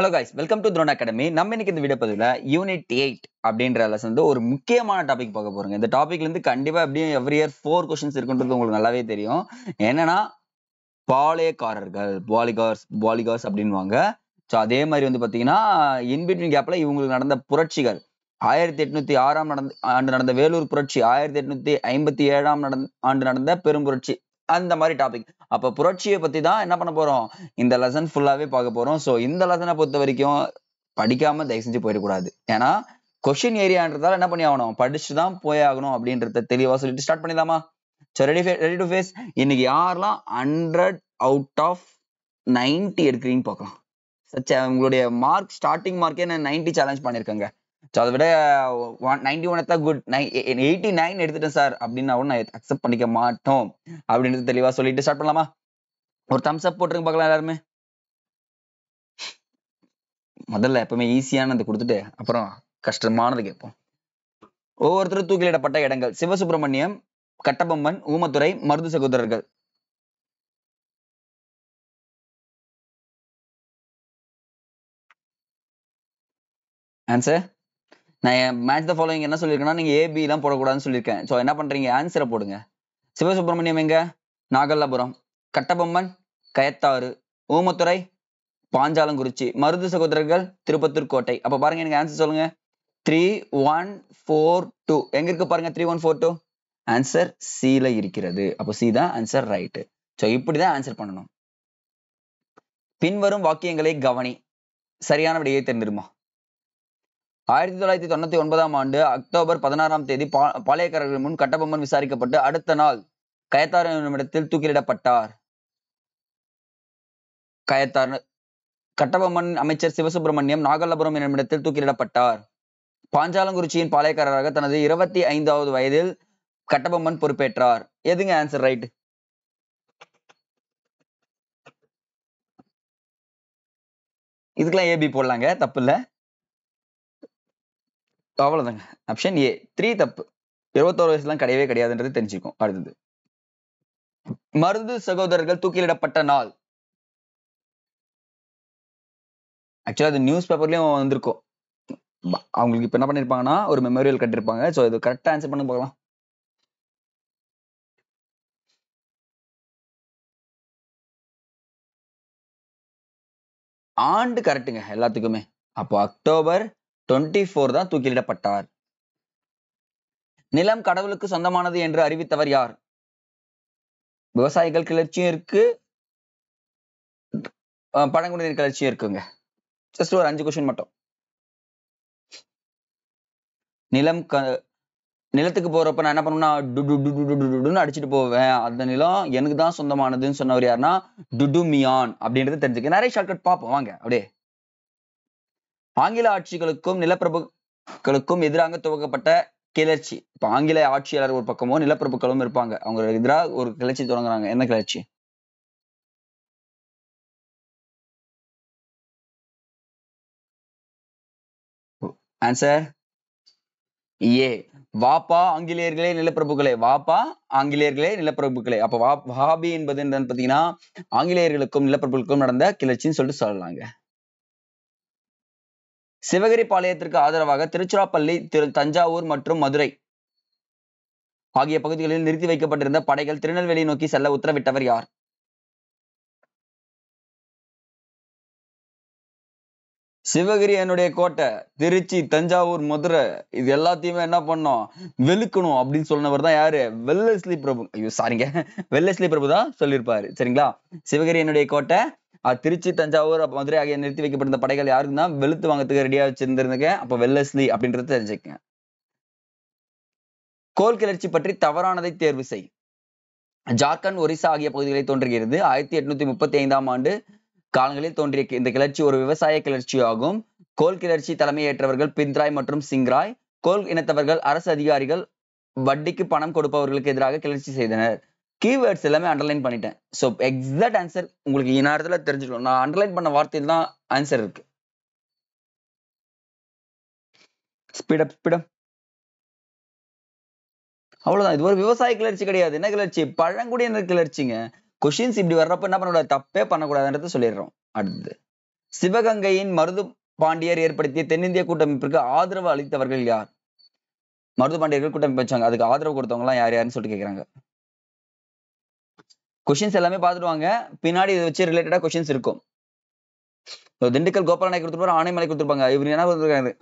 Hello guys, welcome to throne academy. நம்ம இன்னைக்கு இந்த வீடியோ பதிவில் யூனிட் 8 அப்படின்ற லெசன் வந்து ஒரு முக்கியமான டாபிக் பார்க்க போறோங்க. இந்த டாபிக்ல இருந்து கண்டிப்பா எப்படியும் எவ்ரி இயர் 4 கொஸ்டின்ஸ் இருக்குன்றது உங்களுக்கு நல்லாவே தெரியும். என்னன்னா பாளையக்காரர்கள், பாலிகார்ஸ் அப்படின்வாங்க. ஸோ அதே மாதிரி வந்து பாத்தீங்கன்னா இன்பிட்வீன் கேப்ல இவங்களுக்கு நடந்த புரட்சிகள் 1806ஆம் ஆண்டு நடந்த வேலூர் புரட்சி, 1857ஆம் ஆண்டு நடந்த பெரும் புரட்சி, அந்த மாதிரி டாபிக். அப்ப புரட்சியை பத்தி தான் என்ன பண்ண போறோம், இந்த லெசன் ஃபுல்லாவே பார்க்க போறோம். ஸோ இந்த லெசனை பொறுத்த வரைக்கும் படிக்காம தயவு செஞ்சு போயிடக்கூடாது. ஏன்னா கொஸ்டின் ஏரியான்றதால என்ன பண்ணி ஆகணும், படிச்சுதான் போய் ஆகணும் அப்படின்றத தெளிவா சொல்லிட்டு ஸ்டார்ட் பண்ணிடலாமா? So ready to face. இன்னைக்கு யாரெல்லாம் 100 அவுட் ஆஃப் 90 எடுக்கிறீங்கன்னு பார்க்கலாம். உங்களுடைய மார்க் ஸ்டார்டிங் மார்க்கே நான் 90 சேலஞ்ச் பண்ணிருக்கேங்க. ஸோ அதை விட 91 எடுத்தா குட், 89 எடுத்துட்டேன் சார் அப்படின்னா நான் அக்செப்ட் பண்ணிக்க மாட்டோம் அப்படின்றது தெளிவா சொல்லிட்டு ஸ்டார்ட் பண்ணலாமா? ஒரு தம்ஸ் அப் போட்டுருங்க பார்க்கலாம் எல்லாருமே. முதல்ல எப்பவுமே ஈஸியானது கொடுத்துட்டு அப்புறம் கஷ்டமானது கேட்போம். ஒவ்வொருத்தரும் தூக்கிலிடப்பட்ட இடங்கள்: சிவசுப்பிரமணியம், கட்டபொம்மன், ஊமத்துரை, மருது சகோதரர்கள். ஆன்சர் நான் மேட்ச் த ஃபாலோயிங் என்ன சொல்லியிருக்கேன்னா, நீங்க ஏபி எல்லாம் போடக்கூடாதுன்னு சொல்லியிருக்கேன். ஸோ என்ன பண்றீங்க, ஆன்சரை போடுங்க. சிவசுப்பிரமணியம் எங்க? நாகல்லாபுரம். கட்டபொம்மன் கயத்தாறு. ஊமத்துரை பாஞ்சாலங்குறிச்சி. மருது சகோதரர்கள் திருப்பத்தூர் கோட்டை. அப்ப பாருங்க, எனக்கு ஆன்சர் சொல்லுங்க. 3142 எங்க இருக்கு பாருங்க. 3142 ஆன்சர் சில இருக்கிறது. அப்போ சி தான் ஆன்சர், ரைட். ஸோ இப்படிதான் ஆன்சர் பண்ணணும். பின்வரும் வாக்கியங்களை கவனி. சரியான விடையை தெரிஞ்சிருமா? 1999ஆம் ஆண்டு அக்டோபர் 16ஆம் தேதி பாளையக்காரர்கள் முன் கட்டபொம்மன் விசாரிக்கப்பட்டு அடுத்த நாள் கயத்தாறு இடத்தில் தூக்கிலிடப்பட்டார். கயத்தாறு. கட்டபொம்மன் அமைச்சர் சிவசுப்பிரமணியம் நாகல்லாபுரம் என்னுமிடத்தில் தூக்கிலிடப்பட்டார். பாஞ்சாலங்குறிச்சியின் பாளையக்காரராக தனது 25வது வயதில் கட்டபொம்மன் பொறுப்பேற்றார். எதுங்க ஆன்சர், ரைட்? இதுக்கெல்லாம் ஏபி போடலாங்க, தப்பு இல்ல. அவ்வளவுதாங்க. ஆப்ஷன் ஏ 3 தப்பு. 21 வயசுலாம் கிடையவே கிடையாதுன்றது தெரிஞ்சுக்கும். அடுத்தது, மருது சகோதரர்கள் தூக்கிலிடப்பட்ட நாள். ஆக்சுவலா அது நியூஸ் பேப்பர்லயும் வந்திருக்கும். அவங்களுக்கு இப்ப என்ன பண்ணிருப்பாங்கன்னா ஒரு மெமோரியல் கட்டிருப்பாங்க. சோ இது கரெக்டா ஆன்சர் பண்ண பார்க்கலாம். ஆண்டு கரெக்டுங்க எல்லாத்துக்குமே. அப்போ அக்டோபர் 24 தான் தூக்கிலிடப்பட்டார். நிலம் கடவுளுக்கு சொந்தமானது என்று அறிவித்தவர் யார்? விவசாயிகள் கிளர்ச்சியும் இருக்கு, பழங்குடியினர் கிளர்ச்சியும் இருக்குங்க. ஜஸ்ட் ஒரு 5 கொஸ்டின் மட்டும். நிலத்துக்கு போறப்ப நான் என்ன பண்ணுவேன்னா அடிச்சுட்டு போவேன். அந்த நிலம் எனக்கு தான் சொந்தமானதுன்னு சொன்னவர் யாருன்னா டுடுமியான் அப்படின்றது தெரிஞ்சுக்க. நிறைய ஷார்ட்கட் பார்ப்போம் வாங்க. அப்படியே ஆங்கில ஆட்சிகளுக்கும் நிலப்பிரபுக்களுக்கும் எதிராக துவக்கப்பட்ட கிளர்ச்சி. இப்ப ஆங்கில ஆட்சியாளர் ஒரு பக்கமும் நிலப்பிரபுக்களும் இருப்பாங்க. அவங்க எதிராக ஒரு கிளர்ச்சி தொடங்குறாங்க. என்ன கிளர்ச்சி? ஆன்சர் ஏ வாப்பா ஆங்கிலேயர்களே நிலப்பிரபுகளே. வாப்பா ஆங்கிலேயர்களே நிலப்பிரபுகளே. அப்ப வாபி என்பது என்னன்னு பாத்தீங்கன்னா ஆங்கிலேயர்களுக்கும் நிலப்பிரபுகளுக்கும் நடந்த கிளர்ச்சின்னு சொல்லிட்டு சொல்லலாங்க. சிவகிரி பாளையத்திற்கு ஆதரவாக திருச்சிராப்பள்ளி, தஞ்சாவூர் மற்றும் மதுரை ஆகிய பகுதிகளில் நிறுத்தி வைக்கப்பட்டிருந்த படைகள் திருநெல்வேலி நோக்கி செல்ல உத்தரவிட்டவர் யார்? சிவகிரி என்னுடைய கோட்டை, திருச்சி, தஞ்சாவூர், மதுரை இது எல்லாத்தையுமே என்ன பண்ணோம், வெளுக்கணும் அப்படின்னு சொன்னவர் தான் யாரு? வெல்லஸ்லி பிரபு. ஐயோ சாரிங்க, வெல்லஸ்லி பிரபு தான் சொல்லியிருப்பாரு. சரிங்களா? சிவகிரி என்னுடைய கோட்டை, திருச்சி, தஞ்சாவூர், மதுரை ஆகிய நிறுத்தி வைக்கப்பட்டிருந்த படைகள் யாருக்குன்னா வெளுத்து வாங்கறதுக்கு ரெடியா வச்சிருந்திருந்தீங்க. அப்ப வெல்லஸ்லி அப்படின்றது தெரிஞ்சுக்கங்க. கோல் கிளர்ச்சி பற்றி தவறானதை தேர்வு செய். ஜார்க்கண்ட், ஒரிசா ஆகிய பகுதிகளில் தோன்றுகிறது. 1835ஆம் ஆண்டு காலங்களில் தோன்றிய இந்த கிளர்ச்சி ஒரு விவசாய கிளர்ச்சி ஆகும். கோல் கிளர்ச்சி தலைமையேற்றவர்கள் பிந்த்ராய் மற்றும் சிங்ராய். கோல் இனத்தவர்கள் அரசு அதிகாரிகள் வட்டிக்கு பணம் கொடுப்பவர்களுக்கு எதிராக கிளர்ச்சி செய்தனர். கீவேர்ட்ஸ் எல்லாமே அண்டர்லைன் பண்ணிட்டேன். ஸோ எக்ஸாக்ட் ஆன்சர் உங்களுக்கு இந்நேரத்துல தெரிஞ்சுக்கணும். நான் அண்டர்லைன் பண்ண வார்த்தையில் தான் ஆன்சர் இருக்கு. ஸ்பீடப். அவ்வளவுதான். இது ஒரு விவசாய கிளர்ச்சி கிடையாது. என்ன கிளர்ச்சி? பழங்குடியினர் கிளர்ச்சிங்க. கொஸ்டின்ஸ் இப்படி வர்றப்ப என்ன பண்ணக்கூடாது, தப்பே பண்ணக்கூடாதுன்றது சொல்லிடுறோம். அடுத்தது, சிவகங்கையின் மருது பாண்டியர் ஏற்படுத்திய தென்னிந்திய கூட்டமைப்பிற்கு ஆதரவு அளித்தவர்கள் யார்? மருது பாண்டியர்கள் கூட்டமைப்பு வச்சாங்க, அதுக்கு ஆதரவு கொடுத்தவங்க எல்லாம் யார் யாருன்னு சொல்லிட்டு கேக்குறாங்க. கொஸ்டின்ஸ் எல்லாமே பார்த்துடுவாங்க, பின்னாடி இதை வச்சு ரிலேட்டடா கொஸ்டின்ஸ் இருக்கும். திண்டுக்கல் கோபால நாயக் கொடுத்துருப்பாரு, ஆனைமலை கொடுத்துருப்பாங்க. இவர் என்ன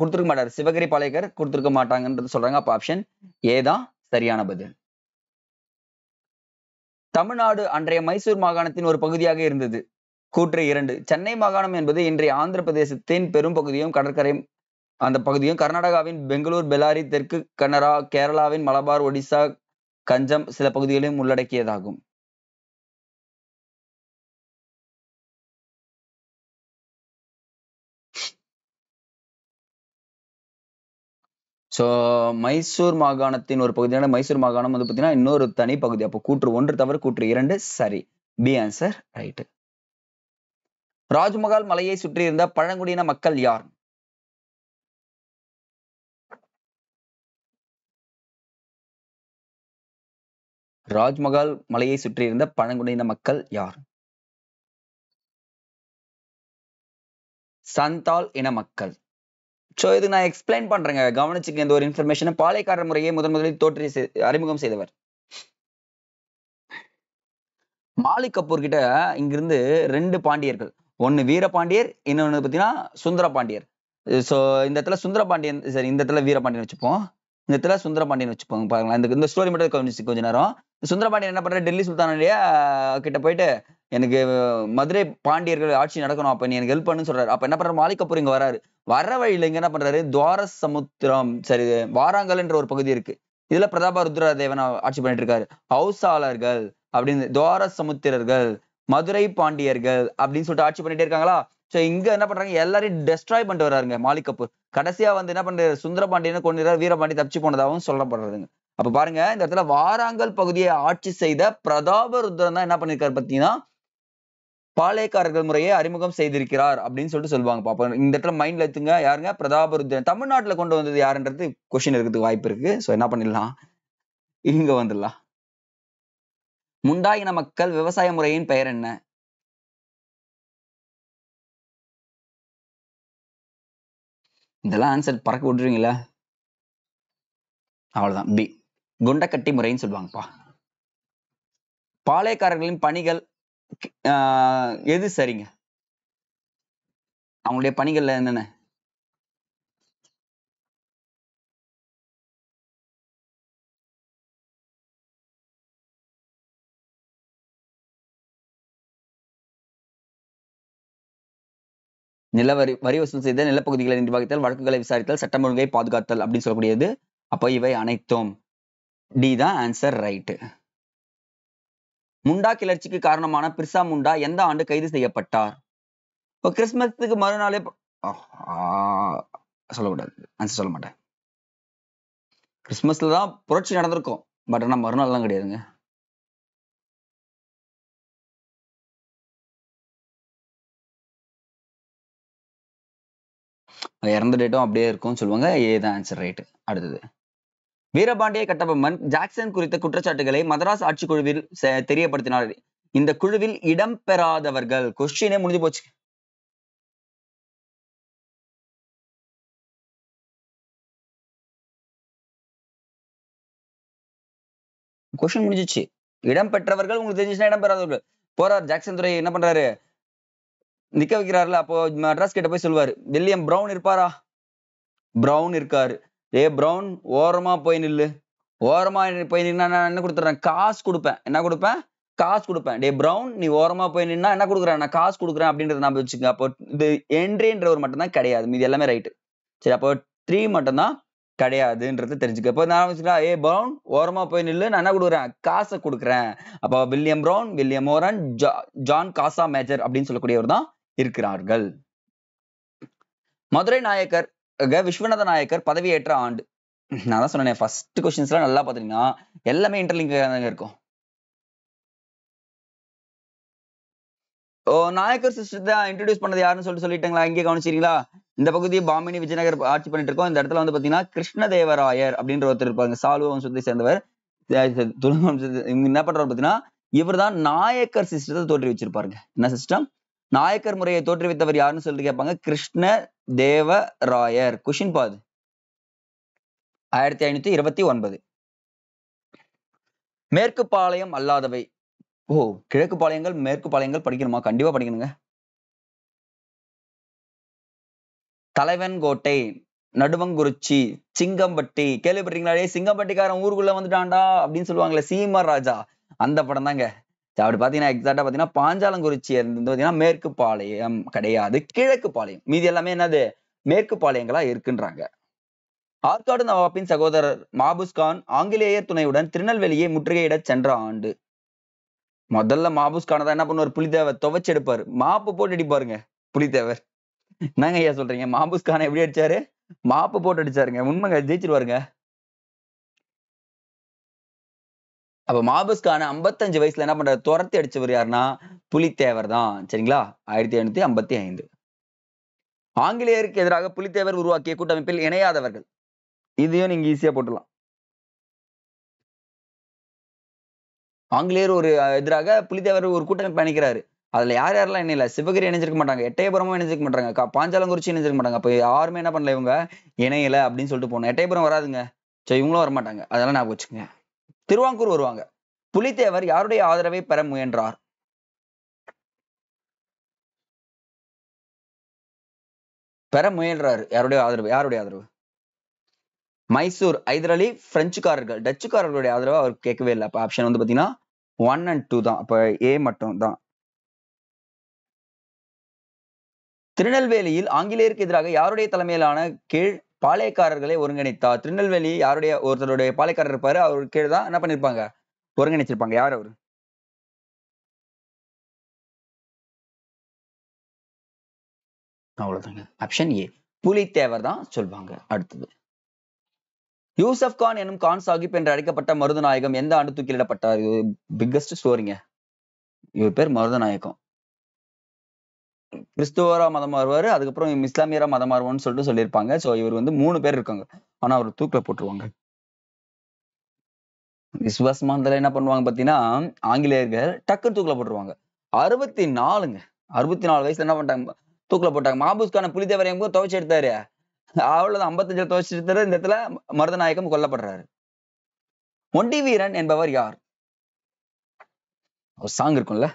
கொடுத்துருக்க மாட்டாரு, சிவகிரி பாளையக்கர் கொடுத்துருக்க மாட்டாங்கன்றது சொல்றாங்க. அப்ப ஆப்ஷன் ஏ தான் சரியான பதில். தமிழ்நாடு அன்றைய மைசூர் மாகாணத்தின் ஒரு பகுதியாக இருந்தது. கூற்று 2. சென்னை மாகாணம் என்பது இன்றைய ஆந்திர பிரதேசத்தின் பெரும் பகுதியும் கடற்கரை அந்த பகுதியும் கர்நாடகாவின் பெங்களூர், பெல்லாரி, தெற்கு கன்னடா, கேரளாவின் மலபார், ஒடிசா, கஞ்சம் சில பகுதிகளையும் உள்ளடக்கியதாகும். சோ மைசூர் மாகாணத்தின் ஒரு பகுதியான மைசூர் மாகாணம் வந்து பாத்தீங்கன்னா இன்னொரு தனி பகுதி. அப்போ கூற்று 1 தவிர கூற்று 2 சரி. B answer right. ராஜ்மஹால் மலையை சுற்றி இருந்த பழங்குடியின மக்கள் யார்? ராஜ்மஹால் மலையை சுற்றி இருந்த பழங்குடியின மக்கள் யார்? சந்தால் இன மக்கள். சோ இது நான் எக்ஸ்பிளைன் பண்றேங்க, கவனிச்சுக்க. இந்த ஒரு இன்ஃபர்மேஷன் பாளையக்காரர் முறையை முதலில் அறிமுகம் செய்தவர் மாலிக் கபூர் கிட்ட. இங்கிருந்து 2 பாண்டியர்கள், ஒன்னு வீரபாண்டியர், இன்னொன்னு பாத்தீங்கன்னா சுந்தர பாண்டியர். சோ இந்த இடத்துல சுந்தர பாண்டியன், சரி இந்த இடத்துல வீரபாண்டியன் வச்சுப்போம், இந்த இடத்துல சுந்தர பாண்டியன் வச்சுப்போங்க. பாருங்களேன், இந்த ஸ்டோரி மட்டும் கொஞ்ச நேரம். சுந்தர பாண்டியன் என்ன பண்றாரு, டெல்லி சுல்தானுடைய கிட்ட போயிட்டு எனக்கு மதுரை பாண்டியர்கள் ஆட்சி நடக்கணும், அப்ப நீ எனக்கு ஹெல்ப் பண்ணுன்னு சொல்றாரு. அப்ப என்ன பண்றாரு, மாலிக் கபூர் இங்க வராரு. வர வழியில இங்க என்ன பண்றாரு, துவார சமுத்திரம், சரி வாராங்கல் என்ற ஒரு பகுதி இருக்கு, இதுல பிரதாப ருத்ர தேவன் ஆட்சி பண்ணிட்டு இருக்காரு. ஹவுசாளர்கள் அப்படின்னு, துவார சமுத்திரர்கள், மதுரை பாண்டியர்கள் அப்படின்னு சொல்லிட்டு ஆட்சி பண்ணிட்டே இருக்காங்களா. சோ இங்க என்ன பண்றாங்க, எல்லாரையும் டெஸ்ட்ராய் பண்ணிட்டு வர்றாருங்க மாலிக் கபூர். கடைசியா வந்து என்ன பண்றாரு, சுந்தர பாண்டியனை கொண்டு வீரபாண்டி தப்பிச்சு போனதாகவும் சொல்லப்படுறதுங்க. அப்ப பாருங்க, இந்த இடத்துல வாராங்கல் பகுதியை ஆட்சி செய்த பிரதாப ருத்ரன் தான் என்ன பண்ணிருக்காரு பாத்தீங்கன்னா பாளையக்காரர்கள் முறையை அறிமுகம் செய்திருக்கிறார் அப்படின்னு சொல்லிட்டு சொல்லுவாங்க. பாப்போம் இந்த இடத்துல மைண்ட்ல எடுத்துங்க, யாருங்க, பிரதாப ருத்ரன். தமிழ்நாட்டுல கொண்டு வந்தது யாருன்றது கொஸ்டின் இருக்கிறதுக்கு வாய்ப்பு இருக்கு. சோ என்ன பண்ணிடலாம், இங்க வந்துடலாம். முண்டா இன மக்கள் விவசாய முறையின் பெயர் என்ன? இதெல்லாம் ஆன்சர் பறக்க விட்டுருவீங்களா? அவ்வளவுதான், பி குண்டக்கட்டி முறைன்னு சொல்லுவாங்கப்பா. பாளையக்காரர்களின் பணிகள் எது சரிங்க? அவங்களுடைய பணிகள்ல என்னென்ன? வரி வசூல் செய்தல், நிலப்பகுதிகளை நிர்வகித்தல், வழக்குகளை விசாரித்தல், சட்டம் ஒழுங்கை பாதுகாத்தல் அப்படின்னு சொல்லக்கூடியது. அப்போ இவை அனைத்தும் டி தான் ஆன்சர் ரைட். முண்டா கிளர்ச்சிக்கு காரணமான பிர்சா முண்டா எந்த ஆண்டு கைது செய்யப்பட்டார்? இப்போ கிறிஸ்துமஸுக்கு மறுநாளே சொல்லக்கூடாது, ஆன்சர் சொல்ல மாட்டேன். கிறிஸ்துமஸ்ல தான் புரட்சி நடந்திருக்கும், பட் ஆனா மறுநாள்லாம் கிடையாதுங்க. இறந்த டேட்டும் அப்படியே இருக்கும்னு சொல்லுவாங்க. ஏதான் ஆன்சர் ரைட். அடுத்தது, வீரபாண்டிய கட்டபொம்மன் ஜாக்சன் குறித்த குற்றச்சாட்டுகளை மதராஸ் ஆட்சி குழுவில் தெரியப்படுத்தினார். இந்த குழுவில் இடம்பெறாதவர்கள். கொஸ்டினே முடிஞ்சு போச்சு. கொஸ்டின் முடிஞ்சிச்சு. இடம் பெற்றவர்கள் உங்களுக்கு தெரிஞ்சுச்சுன்னா இடம்பெறாதவர்கள். போறார் ஜாக்சன் துரை என்ன பண்றாரு, நிக்க வைக்கிறாருல. அப்போ மெட்ராஸ் கிட்ட போய் சொல்லுவாரு, வில்லியம் பிரவுன் இருப்பாரா? பிரவுன் இருக்காரு. ஏ பிரவுன், ஓரமா போய் நில்லு, ஓரமா போய் நின்னா நான் என்ன கொடுத்துறேன், காசு கொடுப்பேன். என்ன கொடுப்பேன், காசு கொடுப்பேன். டே பிரவுன், நீ ஓரமா போய் நின்னா என்ன கொடுக்குறேன், நான் காசு கொடுக்குறேன் அப்படின்றத நான் வச்சுக்க. அப்போ இது என்ட்ரின்றவர் மட்டும் தான் கிடையாது, மீது எல்லாமே ரைட்டு. சரி, அப்போ 3 மட்டும் தான் கிடையாதுன்றது தெரிஞ்சுக்க. இப்போ நான் வச்சுக்கா, ஏ பிரவுன் ஓரமா போய் நில்லு, நான் என்ன கொடுக்குறேன், காசை கொடுக்குறேன். அப்போ வில்லியம் பிரவுன், வில்லியம் ஓரன், ஜான் காசா மேஜர் அப்படின்னு சொல்லக்கூடியவர் தான் இருக்கிறார்கள். மதுரை நாயக்கர் விஸ்வநாத நாயக்கர் பதவியேற்ற ஆண்டு. நான் தான் சொன்னேன், ஃபர்ஸ்ட் கொஸ்டின்ஸ் எல்லாம் நல்லா பாத்தீங்கன்னா எல்லாமே இன்டர்லிங்க் இருக்கும். நாயக்கர் சிஸ்டத்தை இன்ட்ரோடியூஸ் பண்ணது யாருன்னு சொல்லிட்டீங்களா? இங்கே கவனிச்சிருக்கீங்களா? இந்த பகுதி பாமினி விஜயநகர் ஆட்சி பண்ணிட்டு இருக்கோம். இந்த இடத்துல வந்து பாத்தீங்கன்னா கிருஷ்ணதேவராயர் அப்படின்ற ஒருத்தர் இருப்பாங்க, சாலுவ வம்சத்தை சேர்ந்தவர். துளுவ வம்சத்தை என்ன பண்றாரு பாத்தீங்கன்னா, இவர் தான் நாயக்கர் சிஸ்டத்தை தோற்றி வச்சிருப்பாருங்க. என்ன சிஸ்டம்? நாயக்கர் முறையை தோற்றுவித்தவர் யாருன்னு சொல்லிட்டு கேட்பாங்க. கிருஷ்ண தேவராயர். கொஷின் பாது 1529. மேற்கு பாளையம் அல்லாதவை. ஓ, கிழக்கு பாளையங்கள் மேற்கு பாளையங்கள் படிக்கணுமா? கண்டிப்பா படிக்கணுங்க. தலைவன்கோட்டை, நடுவங்குறிச்சி, சிங்கம்பட்டி. கேள்விப்பட்டீங்களா? சிங்கம்பட்டிக்காரன் ஊருக்குள்ள வந்துட்டான்டா அப்படின்னு சொல்லுவாங்களே, சீமர் ராஜா, அந்த படம் தாங்க. அப்படி பாத்தீங்கன்னா எக்ஸாக்டா பாத்தீங்கன்னா பாஞ்சாலங்குறிச்சி பாத்தீங்கன்னா மேற்கு பாளையம் கிடையாது, கிழக்கு பாளையம். மீதி எல்லாமே என்னது? மேற்கு பாளையங்களா இருக்குன்றாங்க. ஆற்காடு நவாபின் சகோதரர் மாபுஸ் கான் ஆங்கிலேயர் துணையுடன் திருநெல்வேலியை முற்றுகையிட சென்ற ஆண்டு. முதல்ல மாபுஸ் கானை தான் என்ன பண்ணுவார்? புலித்தேவர் துவைச்சு எடுப்பாரு, மாப்பு போட்டு அடிப்பாருங்க புலித்தேவர். என்னங்க ஐயா சொல்றீங்க? மாபுஸ் கானை எப்படி அடிச்சாரு? மாப்பு போட்டு அடிச்சாருங்க. உண்மைங்க, ஜெயிச்சிருவாருங்க. அப்ப மாபுஸ் கானை 55 வயசுல என்ன பண்றாரு? துரத்தி அடிச்சவர் யாருன்னா புலித்தேவர் தான். சரிங்களா? 1755. ஆங்கிலேயருக்கு எதிராக புலித்தேவர் உருவாக்கிய கூட்டமைப்பில் இணையாதவர்கள். இதையும் நீங்க ஈஸியா போட்டுலாம். ஆங்கிலேயர் ஒரு எதிராக புலித்தேவர் ஒரு கூட்டமைப்பு இணைக்கிறாரு. அதுல யார் யாரெல்லாம் இணையல? சிவகிரி இணைஞ்சிருக்க மாட்டாங்க, எட்டயபுரமும் இணைஞ்சிருக்க மாட்டாங்க, பாஞ்சாலங்குறிச்சி இணைஞ்சிருக்க மாட்டாங்க. அப்ப யாருமே என்ன பண்ணல, இவங்க இணையல அப்படின்னு சொல்லிட்டு போனோம். எட்டயபுரம் வராதுங்க. சோ இவங்களும் வரமாட்டாங்க, அதெல்லாம் ஞாபகம் வச்சுக்கோங்க. திருவாங்கூர் வருவாங்க. புலித்தேவர் யாருடைய ஆதரவை பெற முயன்றார்? பெற முயன்றாரு. யாருடைய ஆதரவு? யாருடைய ஆதரவு? மைசூர் ஐதர் அலி, பிரெஞ்சுக்காரர்கள், டச்சுக்காரர்களுடைய ஆதரவு அவர் கேட்கவே இல்லை. அப்ப ஆப்ஷன் வந்து பாத்தீங்கன்னா 1 and 2 தான். அப்ப ஏ மட்டும் தான். திருநெல்வேலியில் ஆங்கிலேயருக்கு எதிராக யாருடைய தலைமையிலான கீழ் பாளையக்காரர்களை ஒருங்கிணைத்தார்? திருநெல்வேலி யாருடைய ஒருத்தருடைய பாளையக்காரர் இருப்பாரு, அவர் கீழ் தான் என்ன பண்ணிருப்பாங்க? ஒருங்கிணைச்சிருப்பாங்க. யார் அவரு? அவ்வளவுதாங்க. ஆப்ஷன் ஏ, புலித்தேவர் தான் சொல்வாங்க. அடுத்தது, யூசப் கான் எனும் கான் சாஹிப் என்று அழைக்கப்பட்ட மருதநாயகம் எந்த ஆண்டு தூக்கிலிடப்பட்டார்? இது பிக்கஸ்ட் ஸ்டோரிங்க. இவர் பேர் மருதநாயகம். கிறிஸ்துவரா மதம் மாறுவாரு, அதுக்கப்புறம் இஸ்லாமியரா மதம் மாறுவான்னு சொல்லிட்டு சொல்லியிருப்பாங்க. சோ இவர் வந்து 3 பேர் இருக்காங்க, ஆனா அவர் தூக்கில போட்டுருவாங்க. விசுவாசமா இருந்தாலும் என்ன பண்ணுவாங்க பாத்தீங்கன்னா, ஆங்கிலேயர்கள் டக்குன்னு தூக்கில போட்டுருவாங்க. 64ங்க. 64 வயசுல என்ன பண்ணிட்டாங்க? தூக்கில போட்டாங்க. மாபுஸ் கான புலித்தேவர் எங்க துவைச்சு எடுத்தாரு, அவ்வளவுதான். 55 துவைச்சு எடுத்தாரு. இந்த இடத்துல மருதநாயகம் கொல்லப்படுறாரு. ஒண்டி வீரன் என்பவர் யார்? ஒரு சாங் இருக்கும்ல,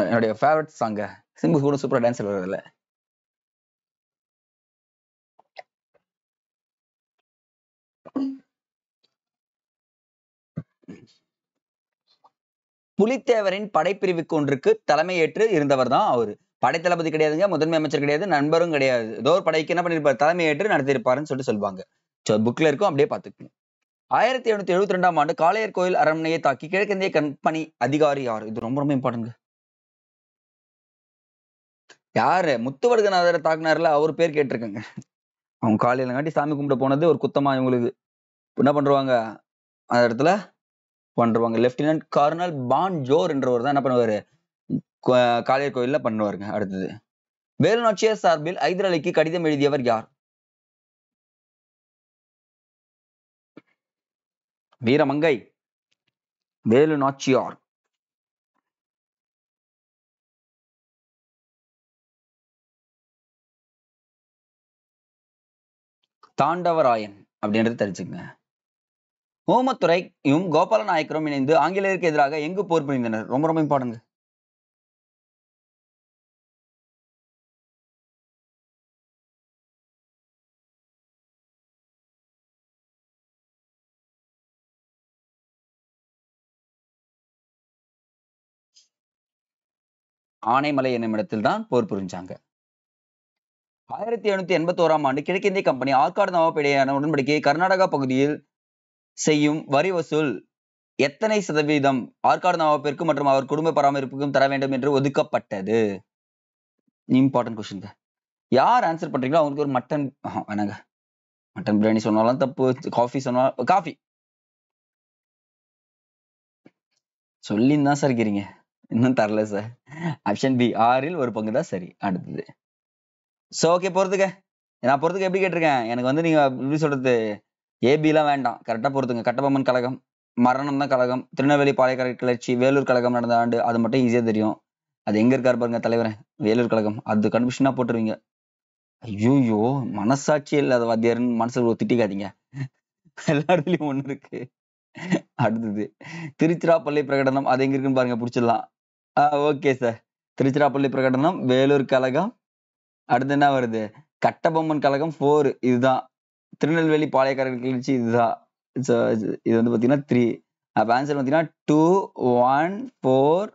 என்னுடைய ஃபேவரட் சாங்க. சிம்பு கூட சூப்பரா டான்ஸ் ஆடுறதுல. புலித்தேவரின் படைப்பிரிவுக்கு ஒன்றுக்கு தலைமையேற்று இருந்தவர் தான் அவரு. படைத்தளபதி கிடையாதுங்க, முதன்மை அமைச்சர் கிடையாது, நண்பரும் கிடையாது. ஏதோ ஒரு படைக்கு என்ன பண்ணிருப்பாரு? தலைமையேற்று நடத்தியிருப்பாருன்னு சொல்லிட்டு சொல்லுவாங்க. புக்ல இருக்கும், அப்படியே பாத்துக்கணும். 1772ஆம் ஆண்டு காளையர் கோயில் அரண்மனையை தாக்கி கிழக்கிந்திய கம்பெனி அதிகாரி யார்? இது ரொம்ப ரொம்ப இம்பார்ட்டன்ட். யாரு? முத்துவடுகநாதரை தாக்குனார்ல, அவர் பேர் கேட்டிருக்கேங்க. அவங்க காலையில காட்டி சாமி கும்பிட போனது ஒரு குத்தமா இவங்களுக்கு என்ன பண்றாங்க அந்த இடத்துல பண்றாங்க. லெப்டினன்ட் கர்னல் பான் ஜோர் என்றவர் தான் என்ன பண்ணுவாரு? காளையர் கோயில்ல பண்ணுவாருங்க. அடுத்தது, வேலு நாச்சியார் சார்பில் ஐதர் அலிக்கு கடிதம் எழுதியவர் யார்? வீரமங்கை வேலு நாச்சியார். தாண்டவராயன் அப்படின்றது தெரிஞ்சுங்க. ஓமத்துரையும் கோபால நாயக்கரும் இணைந்து ஆங்கிலேயருக்கு எதிராக எங்கு போர் புரிந்தனர்? ரொம்ப ரொம்ப இம்பார்ட்டன்ட். ஆனைமலை என்னும் இடத்தில் தான் போர் புரிஞ்சாங்க. 1781ஆம் ஆண்டு கிழக்கிந்திய கம்பெனி ஆற்காடு நவாப் இடையேயான உடன்படிக்கையை கர்நாடகா பகுதியில் செய்யும் வரி வசூல் எத்தனை சதவீதம் ஆற்காடு நவாப்பிற்கு மற்றும் அவர் குடும்ப பராமரிப்புக்கும் தர வேண்டும் என்று ஒதுக்கப்பட்டது? Important question. யார் ஆன்சர் பண்றீங்களோ அவங்களுக்கு ஒரு மட்டன் வேணாங்க. மட்டன் பிரியாணி சொன்னாலும் தப்பு, காஃபி சொன்னாலும் காஃபி சொல்லின்னு தான் சார் இருக்கிறீங்க, இன்னும் தரல சார். ஆப்ஷன் பி, 6ல் 1 பங்கு தான் சரி. அடுத்தது, சோ ஓகே பொறுத்துக்க. நான் பொறுத்துக்க எப்படி கேட்டிருக்கேன்? எனக்கு வந்து நீங்க எப்படி சொல்றது, ஏபி எல்லாம் வேண்டாம், கரெக்டா பொறுத்துங்க. கட்டபொம்மன் கழகம், மரணம் தான் கழகம், திருநெல்வேலி பாளையக்கார கிளர்ச்சி, வேலூர் கழகம் நடந்த ஆண்டு, அது மட்டும் ஈஸியா தெரியும். அது எங்க இருக்காரு பாருங்க தலைவரே, வேலூர் கழகம். அது கன்ஃபியூஷனா போட்டுருவீங்க. ஐயோ, மனசாட்சி இல்லாத வாத்தியாருன்னு மனசுல திட்டிக்காதீங்க. எல்லா இடத்துலயும் ஒண்ணு இருக்கு. அடுத்தது திருச்சிராப்பள்ளி பிரகடனம், அது எங்க இருக்குன்னு பாருங்க, பிடிச்சிடலாம். Okay sir. திருச்சிராப்பள்ளி பிரகடனம், வேலூர் கழகம். அடுத்து என்ன வருது? கட்டபொம்மன் கழகம் 4 இதுதான். திருநெல்வேலி பாளையக்காரர்கள் கிளர்ச்சி இதுதான். இது வந்து பாத்தீங்கன்னா 3. அப்ப ஆன்சர் பாத்தீங்கன்னா 2, 1, 4,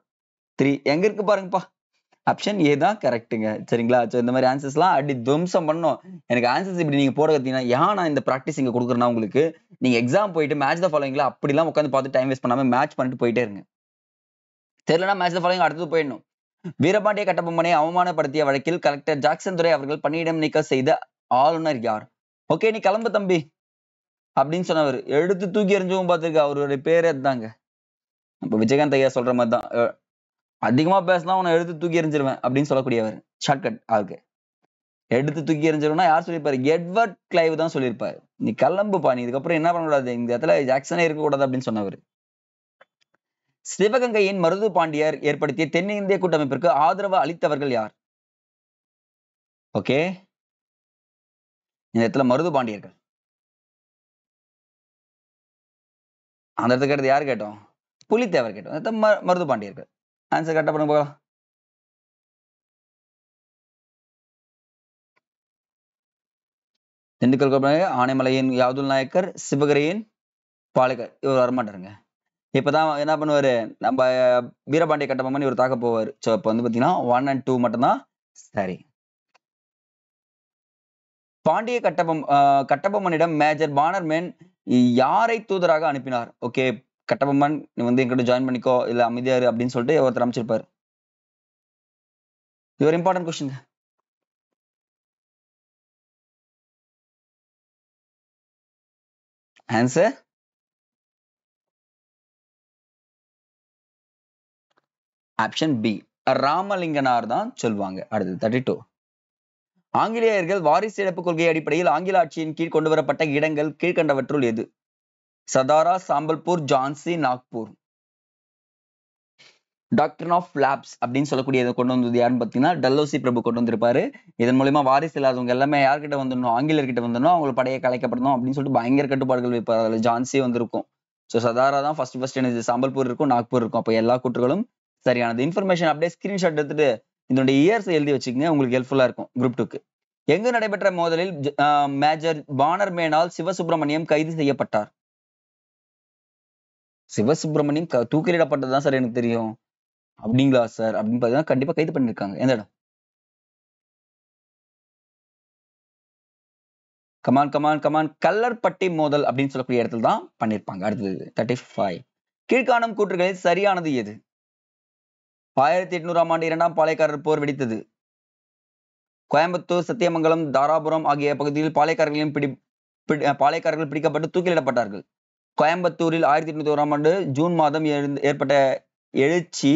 3 எங்க இருக்கு பாருங்கப்பா. ஆப்ஷன் ஏ தான் கரெக்ட்டுங்க. சரிங்களா? ஸோ இந்த மாதிரி ஆன்சர்ஸ்லாம் அடி துவம்சம் பண்ணணும். எனக்கு ஆன்சர்ஸ் இப்படி நீங்க போட கத்தீங்கன்னா, ஏன் நான் இந்த ப்ராக்டிஸ் இங்க கொடுக்குறேன்னா உங்களுக்கு, நீங்க எக்ஸாம் போயிட்டு மேட்ச் த ஃபாலோயிங்ல அப்படிலாம் உட்காந்து பார்த்து டைம் வேஸ்ட் பண்ணாம மேட்ச் பண்ணிட்டு போயிட்டே இருங்க. தெரியலனா மேட்ச் த ஃபாலோயிங் அடுத்தது போயிடணும். வீரபாண்டிய கட்டபொம்மனை அவமானப்படுத்திய வழக்கில் கலெக்டர் ஜாக்சன் துரை அவர்கள் பணியிடம் நீக்கம் செய்த ஆளுநர் யார்? ஓகே, நீ கிளம்பு தம்பி அப்படின்னு சொன்னவர் எடுத்து தூக்கி எறிஞ்சவும் பார்த்துருக்க, அவருடைய பேரே அதுதாங்க. இப்ப விஜயகாந்த் ஐயா சொல்ற மாதிரி தான், அதிகமா பேசினா உன்னை எடுத்து தூக்கி எறிஞ்சிருவேன் அப்படின்னு சொல்லக்கூடியவர். ஷார்ட்கட் ஆகுது. எடுத்து தூக்கி எறிஞ்சிருவா யார் சொல்லியிருப்பாரு? எட்வர்ட் கிளைவ் தான் சொல்லியிருப்பாரு. நீ கிளம்புப்பா, நீ இதுக்கப்புறம் என்ன பண்ணக்கூடாது, இந்த இடத்துல ஜாக்சனே இருக்கக்கூடாது அப்படின்னு சொன்னவர். சிவகங்கையின் மருது பாண்டியர் ஏற்படுத்திய தென்னிந்திய கூட்டமைப்பிற்கு ஆதரவு அளித்தவர்கள் யார்? ஓகே, இந்த இடத்துல மருது பாண்டியர்கள். அந்த இடத்துக்கு அடுத்து யார் கேட்டோம்? புலித்தேவர் கேட்டோம். மருது பாண்டியர்கள். ஆன்சர் கரெக்டா பண்ணுங்க போகலாம். திண்டுக்கல் கோபுரம், ஆனைமலையின் யாதுல் நாயக்கர், சிவகரியின் பாலகர். இவர் வரமாட்டாருங்க. இப்பதான் என்ன பண்ணுவாரு, நம்ம வீரபாண்டிய கட்டபொம்மன் இவர் தாக்க போவாரு. சோ இப்ப வந்து பாத்தீங்கன்னா 1 and 2 மட்டும்தான் சரி. பாண்டிய கட்டபொம்மனிடம் மேஜர் பானர்மேன் யாரை தூதராக அனுப்பினார்? ஓகே, கட்டபொம்மன் நீ வந்து என்கிட்ட ஜாயின் பண்ணிக்கோ, இல்ல அமைதியாரு அப்படின்னு சொல்லிட்டு ஒருத்தர் அமைச்சிருப்பாரு. இது ஒரு important question. Answer option B, Ramalinganar தான் சொல்லுவாங்க. அடுத்து 32. ஆங்கிலேயர்கள் வாரிசு இழப்பு கொள்கை அடிப்படையில் ஆங்கில ஆட்சியின் கீழ் கொண்டு வரப்பட்ட இடங்கள் கீழ்கண்டவற்றுள் எது? Satara, Sambalpur, Jhansi, Nagpur. Doctrine of lapse அப்படின்னு சொல்லக்கூடிய இதை கொண்டு வந்தது யாருன்னு பாத்தீங்கன்னா டல்லோசி பிரபு கொண்டு வந்திருப்பாரு. இதன் மூலமா வாரிசு இல்லாதவங்க எல்லாமே யார்கிட்ட வந்துடணும்? ஆங்கிலேயர்கிட்ட வந்துடணும், அவங்களை படையை கலைக்கப்படணும் அப்படின்னு சொல்லிட்டு பயங்கர கட்டுப்பாடுகள் வைப்பார். அதுல ஜான்சி வந்திருக்கும். ஸோ சதாரா தான் ஃபர்ஸ்ட் எனக்கு சாம்பல்பூர் இருக்கும், நாக்பூர் இருக்கும். அப்போ எல்லா கூற்றுகளும் சரியானது. இன்ஃபர்மேஷன் அப்படியே ஸ்கிரீன்ஷாட் எடுத்துட்டு இதனுடைய இயர்ஸ் எழுதி வச்சுக்கோங்க, உங்களுக்கு ஹெல்ப்ஃபுல்லா இருக்கும் குரூப் 2க்கு. எங்கு நடைபெற்ற மோதலில் மேஜர் பானர்மேனால் சிவசுப்பிரமணியம் கைது செய்யப்பட்டார்? சிவசுப்பிரமணியம் தூக்கிலிடப்பட்டதுதான் சார் எனக்கு தெரியும். அப்படிங்களா சார் அப்படின்னு பாத்தீங்கன்னா கண்டிப்பா கைது பண்ணிருக்காங்க. எந்த இடம்? கமான் கல்லர்பட்டி மோதல் அப்படின்னு சொல்லக்கூடிய இடத்துல தான் பண்ணிருப்பாங்க. அடுத்தது 35. கீழ்காணும் கூற்றுகளில் சரியானது எது? 1800ஆம் ஆண்டு 2ஆம் பாளையக்காரர் போர் வெடித்தது. கோயம்புத்தூர், சத்தியமங்கலம், தாராபுரம் ஆகிய பகுதியில் பாளையக்காரர்கள் பிடிக்கப்பட்டு தூக்கிலிடப்பட்டார்கள். கோயம்புத்தூரில் 1801ஆம் ஆண்டு ஜூன் மாதம் ஏற்பட்ட எழுச்சி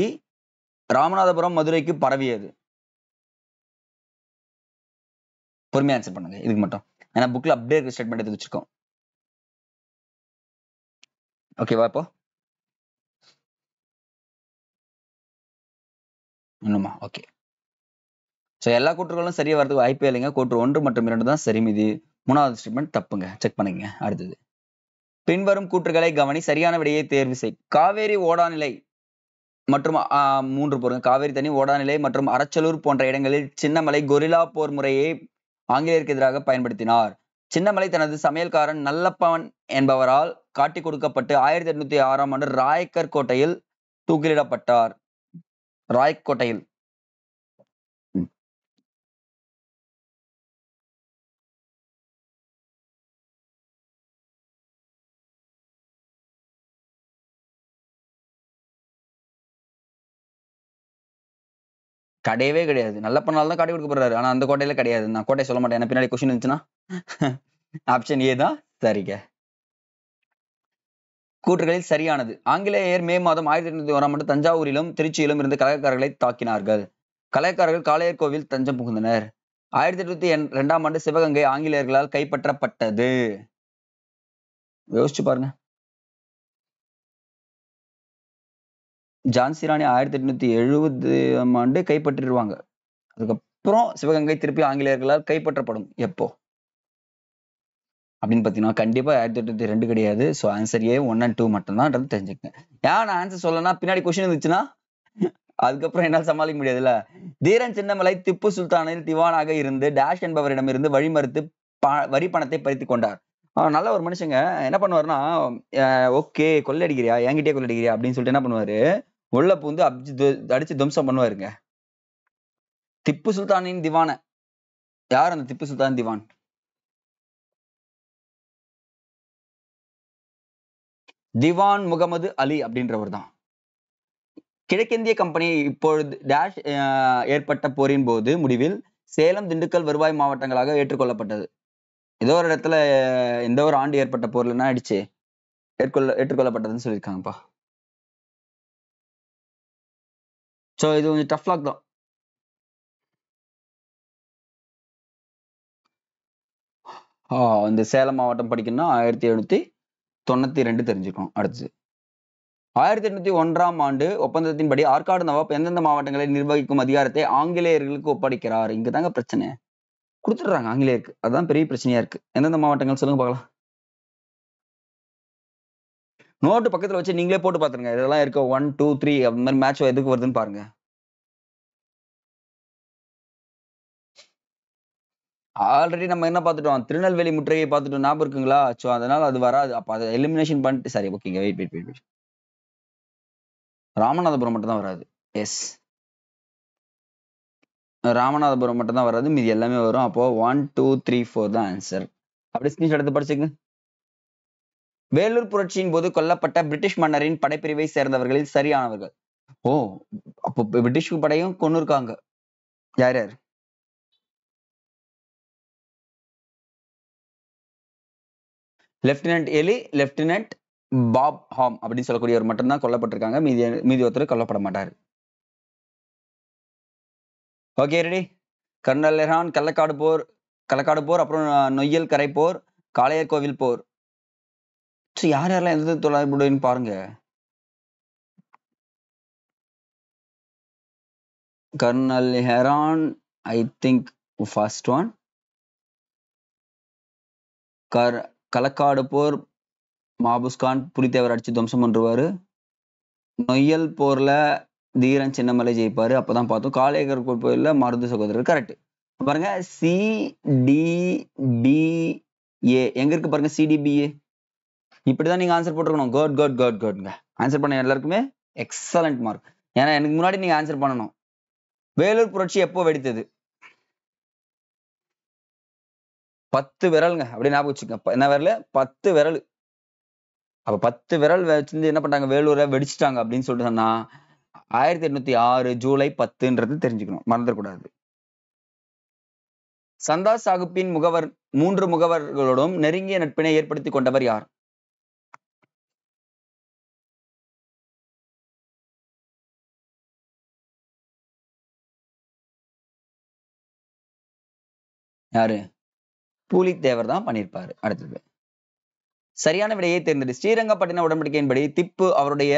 ராமநாதபுரம், மதுரைக்கு பரவியது. பொறுமையா ஆன்சர் பண்ணுங்க இதுக்கு மட்டும், ஏன்னா புக்ல அப்படியே ஸ்டேட்மெண்ட் எடுத்து வச்சிருக்கோம். ஓகேவா? இப்போ இன்னுமா? ஓகே. ஸோ எல்லா கூற்றுகளும் சரியா வரதுக்கு வாய்ப்பே இல்லைங்க. கூற்று 1 மற்றும் 2 தான் சரி, மீதி 3வது ஸ்டேட்மெண்ட் தப்புங்க. செக் பண்ணுங்க. அடுத்தது பின்வரும் கூற்றுகளை கவனி, சரியான விடையை தேர்வு செய். காவேரி ஓடாநிலை மற்றும் 3 போருங்க. காவேரி தனி, ஓடாநிலை மற்றும் அரச்சலூர் போன்ற இடங்களில் சின்னமலை கொரில்லா போர் முறையை ஆங்கிலேயருக்கு எதிராக பயன்படுத்தினார். சின்னமலை தனது சமையல்காரன் நல்லப்பன் என்பவரால் காட்டி கொடுக்கப்பட்டு 1806ஆம் ஆண்டு ராயக்கர் கோட்டையில் தூக்கிலிடப்பட்டார். ராய்க்கோட்டையில். கிடையவே கிடையாது. நல்லப்பனால தான் காட்டி கொடுக்க போறாரு. ஆனா அந்த கோட்டையில கிடையாது. நான் கோட்டை சொல்ல மாட்டேன். பின்னாடி கொஸ்டின் இருந்துச்சுன்னா ஆப்ஷன் ஏ தான் சரிங்க. கூற்றுகளில் சரியானது. ஆங்கிலேயர் மே மாதம் 1801ஆம் ஆண்டு தஞ்சாவூரிலும் திருச்சியிலும் இருந்து கலகக்காரர்களை தாக்கினார்கள். கலகக்காரர்கள் காளையர் கோவில் தஞ்சம் புகுந்தனர். 1802ஆம் ஆண்டு சிவகங்கை ஆங்கிலேயர்களால் கைப்பற்றப்பட்டது. யோசிச்சு பாருங்க. ஜான்சி ராணி 1870ஆம் ஆண்டு கைப்பற்றிடுவாங்க. அதுக்கப்புறம் சிவகங்கை திருப்பி ஆங்கிலேயர்களால் கைப்பற்றப்படும். எப்போ அப்படின்னு பாத்தீங்கன்னா கண்டிப்பா 1802 கிடையாது. ஸோ ஆன்சர் ஏ 1 and 2 மட்டும்தான் தெரிஞ்சுக்கங்க. ஏன் நான் ஆன்சர் சொல்லனா பின்னாடி கொஸ்டின் இருந்துச்சுன்னா அதுக்கப்புறம் என்னால் சமாளிக்க முடியாதுல்ல. தீரன் சின்னமலை திப்பு சுல்தானில் திவானாக இருந்து டேஷ் என்பவரிடமிருந்து வழி மறுத்து வரி பணத்தை பறித்து கொண்டார். நல்ல ஒரு மனுஷங்க என்ன பண்ணுவாருன்னா, ஓகே கொள்ளடிக்கிறியா என்கிட்டயே கொள்ளடிக்கிறியா அப்படின்னு சொல்லிட்டு என்ன பண்ணுவாரு, உள்ள பூந்து அடிச்சு துவம்சம் பண்ணுவாருங்க. திப்பு சுல்தானின் திவான யார்? அந்த திப்பு சுல்தான் திவான் திவான் முகமது அலி அப்படின்றவர் தான். கிழக்கிந்திய கம்பெனி இப்பொழுது டேஷ் ஏற்பட்ட போரின் போது முடிவில் சேலம் திண்டுக்கல் வருவாய் மாவட்டங்களாக ஏற்றுக்கொள்ளப்பட்டது. ஏதோ ஒரு இடத்துல எந்த ஒரு ஆண்டு ஏற்பட்ட போர்லன்னா அடிச்சு ஏற்றுக்கொள்ளப்பட்டதுன்னு சொல்லியிருக்காங்கப்பா. ஸோ இது கொஞ்சம் டஃப் லாக் தான். இந்த சேலம் மாவட்டம் படிக்கணும்னா 1792 தெரிஞ்சுக்கணும். அடுத்து 1801ஆம் ஆண்டு ஒப்பந்தத்தின்படி ஆற்காடு நவாப் எந்தெந்த மாவட்டங்களை நிர்வகிக்கும் அதிகாரத்தை ஆங்கிலேயர்களுக்கு ஒப்படைக்கிறார். இங்க தாங்க பிரச்சனை. கொடுத்துடுறாங்க ஆங்கிலேயருக்கு. அதுதான் பெரிய பிரச்சனையா இருக்கு. எந்தெந்த மாவட்டங்கள் சொல்லுங்க பார்க்கலாம். நோட்டு பக்கத்துல வச்சு நீங்களே போட்டு பாத்துருங்க. இதெல்லாம் இருக்க 1 2 3 அந்த மாதிரி மேட்ச் எதுக்கு வருதுன்னு பாருங்க. ஆல்ரெடி நம்ம என்ன பார்த்துட்டோம், திருநெல்வேலி முற்றுகையை பார்த்துட்டோம், ஞாபகம் இருக்குங்களா? ஸோ அதனால அது வராது. அப்ப அதை எலிமினேஷன் பண்ணிட்டு சரி ஓகேங்க. வெயிட் ராமநாதபுரம் மட்டும் தான் வராது. எஸ், ராமநாதபுரம் மட்டும் தான் வராது, மீதி எல்லாமே வரும். அப்போ 1 2 3 4 தான் ஆன்சர். அப்படி ஸ்கிரீன்ஷாட் எடுத்து படிச்சுங்க. வேலூர் புரட்சியின் போது கொல்லப்பட்ட பிரிட்டிஷ் மன்னரின் படைப்பிரிவை சேர்ந்தவர்களில் சரியானவர்கள். ஓ, அப்போ பிரிட்டிஷ் படையும் கொண்டு இருக்காங்க. யார் யார்? லெப்டினன்ட் எலி, லெப்டினன்ட் பாப் ஹாம் அப்படின்னு சொல்லக்கூடியவர் மட்டும்தான் கொல்லப்பட்டிருக்காங்க. மீதி ஒருத்தர் கொல்லப்பட மாட்டாரு. Okay ready. கர்னல் லெஹான் கள்ளக்காடு போர், அப்புறம் நொய்யல் கரை போர், காளையர் கோவில் போர். யார் யாரெல்லாம் எந்த தொடர்புடையன்னு பாருங்க. Colonel Heron I think first one. Kalakkad போர் மாபுஸ்கான் புலித்தேவர் அடிச்சு துவம்சம் பண்ணுவாரு. நொய்யல் போர்ல தீரன் சின்னமலை ஜெயிப்பாரு. அப்பதான் பார்த்தோம். காளையர் போர்ல மருது சகோதரர். கரெக்ட். பாருங்க CDBA எங்க இருக்கு பாருங்க. CDBA இப்படிதான் நீங்க ஆன்சர் போட்டுருக்கணும். குட்ங்க. ஆன்சர் பண்ண எல்லாருக்குமே எக்ஸலண்ட் மார்க். ஏன்னா எனக்கு முன்னாடி நீங்க ஆன்சர் பண்ணணும். வேலூர் புரட்சி எப்போ வெடித்தது? 10 விரலுங்க. அப்படி ஞாபகம் வச்சுக்கோங்க. என்ன விரல்? 10 விரல். அப்ப 10 விரல் வச்சிருந்து என்ன பண்ணாங்க, வேலூரை வெடிச்சிட்டாங்க அப்படின்னு சொல்லிட்டு சொன்னா 1806 ஜூலை 10ன்றது தெரிஞ்சுக்கணும், மறந்துடக்கூடாது. சந்தா சாகுப்பின் 3 முகவர்களோடும் நெருங்கிய நட்பினை ஏற்படுத்தி கொண்டவர் யார்? யாரு? பூலித்தேவர் தான் பண்ணியிருப்பாரு. அடுத்தது சரியான விடையை தேர்ந்தெடு. ஸ்ரீரங்கப்பட்டின உடன்படிக்கையின்படி திப்பு அவருடைய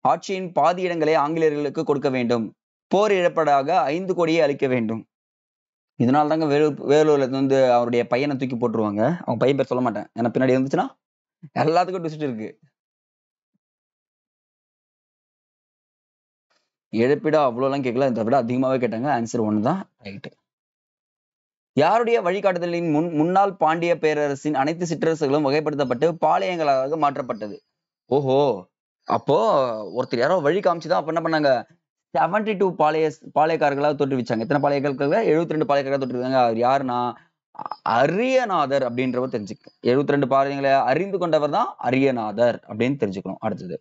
ஆட்சியின் பாதி இடங்களை ஆங்கிலேயர்களுக்கு கொடுக்க வேண்டும். போர் இழப்பதாக 5 கோடியை அளிக்க வேண்டும். இதனால தாங்க வேலூர்ல வந்து அவருடைய பையனை தூக்கி போட்டுருவாங்க. அவங்க பையன் பேர் சொல்ல மாட்டேன், ஏன்னா பின்னாடி இருந்துச்சுன்னா எல்லாத்துக்கும் ட்விஸ்ட் இருக்கு. இழப்பீடா அவ்வளோலாம் கேட்கல, இதை விட அதிகமாவே கேட்டாங்க. ஆன்சர் 1 தான் ரைட். யாருடைய வழிகாட்டுதலின் முன்னாள் பாண்டிய பேரரசின் அனைத்து சிற்றரசுகளும் வகைப்படுத்தப்பட்டு பாளையங்களாக மாற்றப்பட்டது? ஓஹோ, அப்போ ஒருத்தர் யாரோ வழி காமிச்சுதான் அப்ப என்ன பண்ணாங்க, 72 பாளையக்காரர்களாக தோற்றுவிச்சாங்க. எத்தனை பாளையக்காரர்கள்? 72 பாளையக்காரர்களாக தோற்றுவிச்சாங்க. அவர் யாருன்னா அரியநாதர் அப்படின்றவர் தெரிஞ்சுக்கணும். 72 பாளையங்களை அறிந்து கொண்டவர் தான் அரியநாதர் அப்படின்னு தெரிஞ்சுக்கணும். அடுத்தது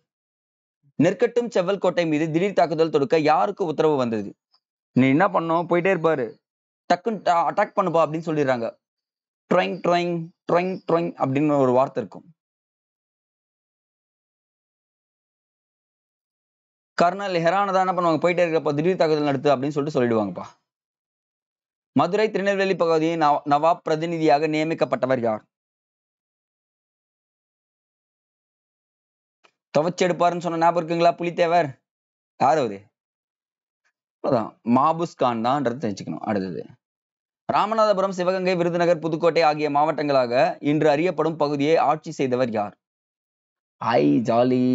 நெற்கட்டும் செவ்வல் கோட்டை மீது திடீர் தாக்குதல் தொடுக்க யாருக்கு உத்தரவு வந்தது? நீ என்ன பண்ணும், போயிட்டே இருப்பாரு, டக்குன்னு அட்டாக் பண்ணுப்பா அப்படின்னு சொல்லிடுறாங்க. ட்ரோயிங் ட்ரோயிங் ட்ரோயிங் ட்ரோயிங் அப்படின்னு ஒரு வார்த்தை இருக்கும். கர்னல் ஹெரான தான் என்ன பண்ணுவாங்க, போயிட்டே இருக்கப்ப திடீர் தாக்குதல் நடத்து அப்படின்னு சொல்லிட்டு சொல்லிடுவாங்கப்பா. மதுரை திருநெல்வேலி பகுதியின் நவாப் பிரதிநிதியாக நியமிக்கப்பட்டவர் யார்? துவச்சி எடுப்பாருன்னு சொன்ன ஞாபகம் இருக்குங்களா? புலித்தேவர். யார் அவரு? அதான் மாபுஸ் கான் தான்ன்றது தெரிஞ்சுக்கணும். அடுத்தது, ராமநாதபுரம், சிவகங்கை, விருதுநகர், புதுக்கோட்டை ஆகிய மாவட்டங்களாக இன்று அறியப்படும் பகுதியை ஆட்சி செய்தவர் யார்? ஐ ஜாலி.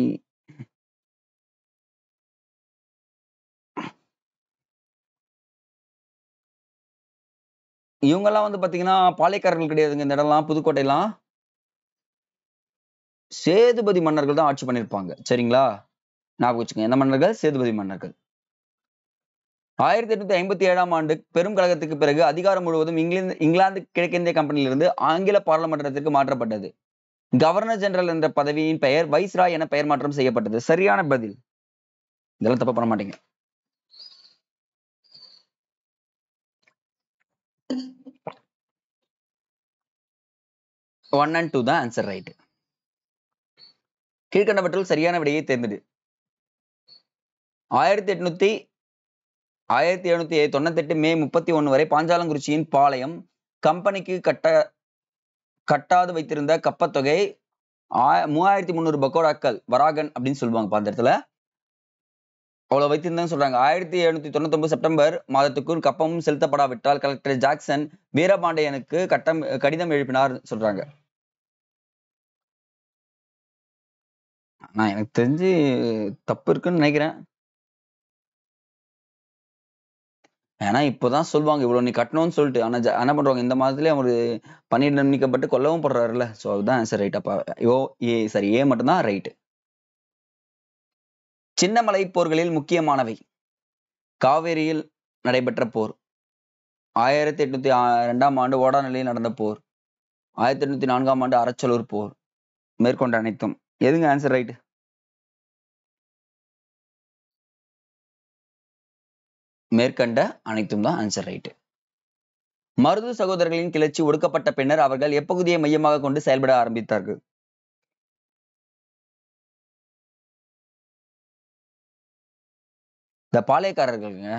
இவங்கெல்லாம் வந்து பாத்தீங்கன்னா பாளையக்காரர்கள் கிடையாதுங்க. இந்த இடம்லாம் புதுக்கோட்டையெல்லாம் சேதுபதி மன்னர்கள் தான் ஆட்சி பண்ணியிருப்பாங்க. சரிங்களா? ஞாபகம் வச்சுக்கோங்க. எந்த மன்னர்கள்? சேதுபதி மன்னர்கள். 1857ஆம் ஆண்டு பெரும் கழகத்துக்கு பிறகு அதிகாரம் முழுவதும் இங்கிலாந்து கிழக்கிந்திய கம்பெனியிலிருந்து ஆங்கில பாராளுமன்றத்திற்கு மாற்றப்பட்டது. கவர்னர் ஜெனரல் என்ற பதவியின் பெயர் வைஸ்ராய் என பெயர் மாற்றம் செய்யப்பட்டது. சரியான பதில். இதெல்லாம் தப்பு பண்ண மாட்டீங்க. ஒன் அண்ட் டூ தான் ஆன்சர் ரைட். கீழ்கண்டவற்றில் சரியான விடையை தேர்ந்தெடு. 1798 மே 31 வரை பாஞ்சாலங்குறிச்சியின் பாளையம் கம்பெனிக்கு கட்டாது வைத்திருந்த கப்பத்தொகை 3300 பக்கோடாக்கள் வராகன் அப்படின்னு சொல்லுவாங்க அந்த இடத்துல. அவ்வளவு வைத்திருந்தான்னு சொல்றாங்க. 1799 செப்டம்பர் மாதத்துக்குள் கப்பமும் செலுத்தப்படாவிட்டால் கலெக்டர் ஜாக்சன் வீரபாண்டியனுக்கு கடிதம் எழுப்பினார் சொல்றாங்க. நான் எனக்கு தெரிஞ்சு தப்பு இருக்குன்னு நினைக்கிறேன். ஏன்னா இப்பதான் சொல்லுவாங்க இவ்வளவு நீ கட்டணும்னு சொல்லிட்டு. ஆனா என்ன பண்றாங்க இந்த மாதத்துலயே அவரு பணியிடம் நீக்கப்பட்டு கொல்லவும் படுறாருல்ல. சோ அதுதான் ஆன்சர் ரைட். அப்ப சரி ஏ மட்டும்தான் ரைட். சின்னமலை போர்களில் முக்கியமானவை. காவேரியில் நடைபெற்ற போர், 1802ஆம் ஆண்டு ஓடாநிலையில் நடந்த போர், 1804ஆம் ஆண்டு அரச்சலூர் போர். மேற்கொண்ட அனைத்தும். எதுங்க ஆன்சர் ரைட்? மேற்கண்ட அனைத்தும் தான் ஆன்சர் ரைட். மருது சகோதரர்களின் கிளர்ச்சி ஒடுக்கப்பட்ட பின்னர் அவர்கள் எப்பகுதியை மையமாக கொண்டு செயல்பட ஆரம்பித்தார்கள்? இந்த பாளையக்காரர்களுங்க.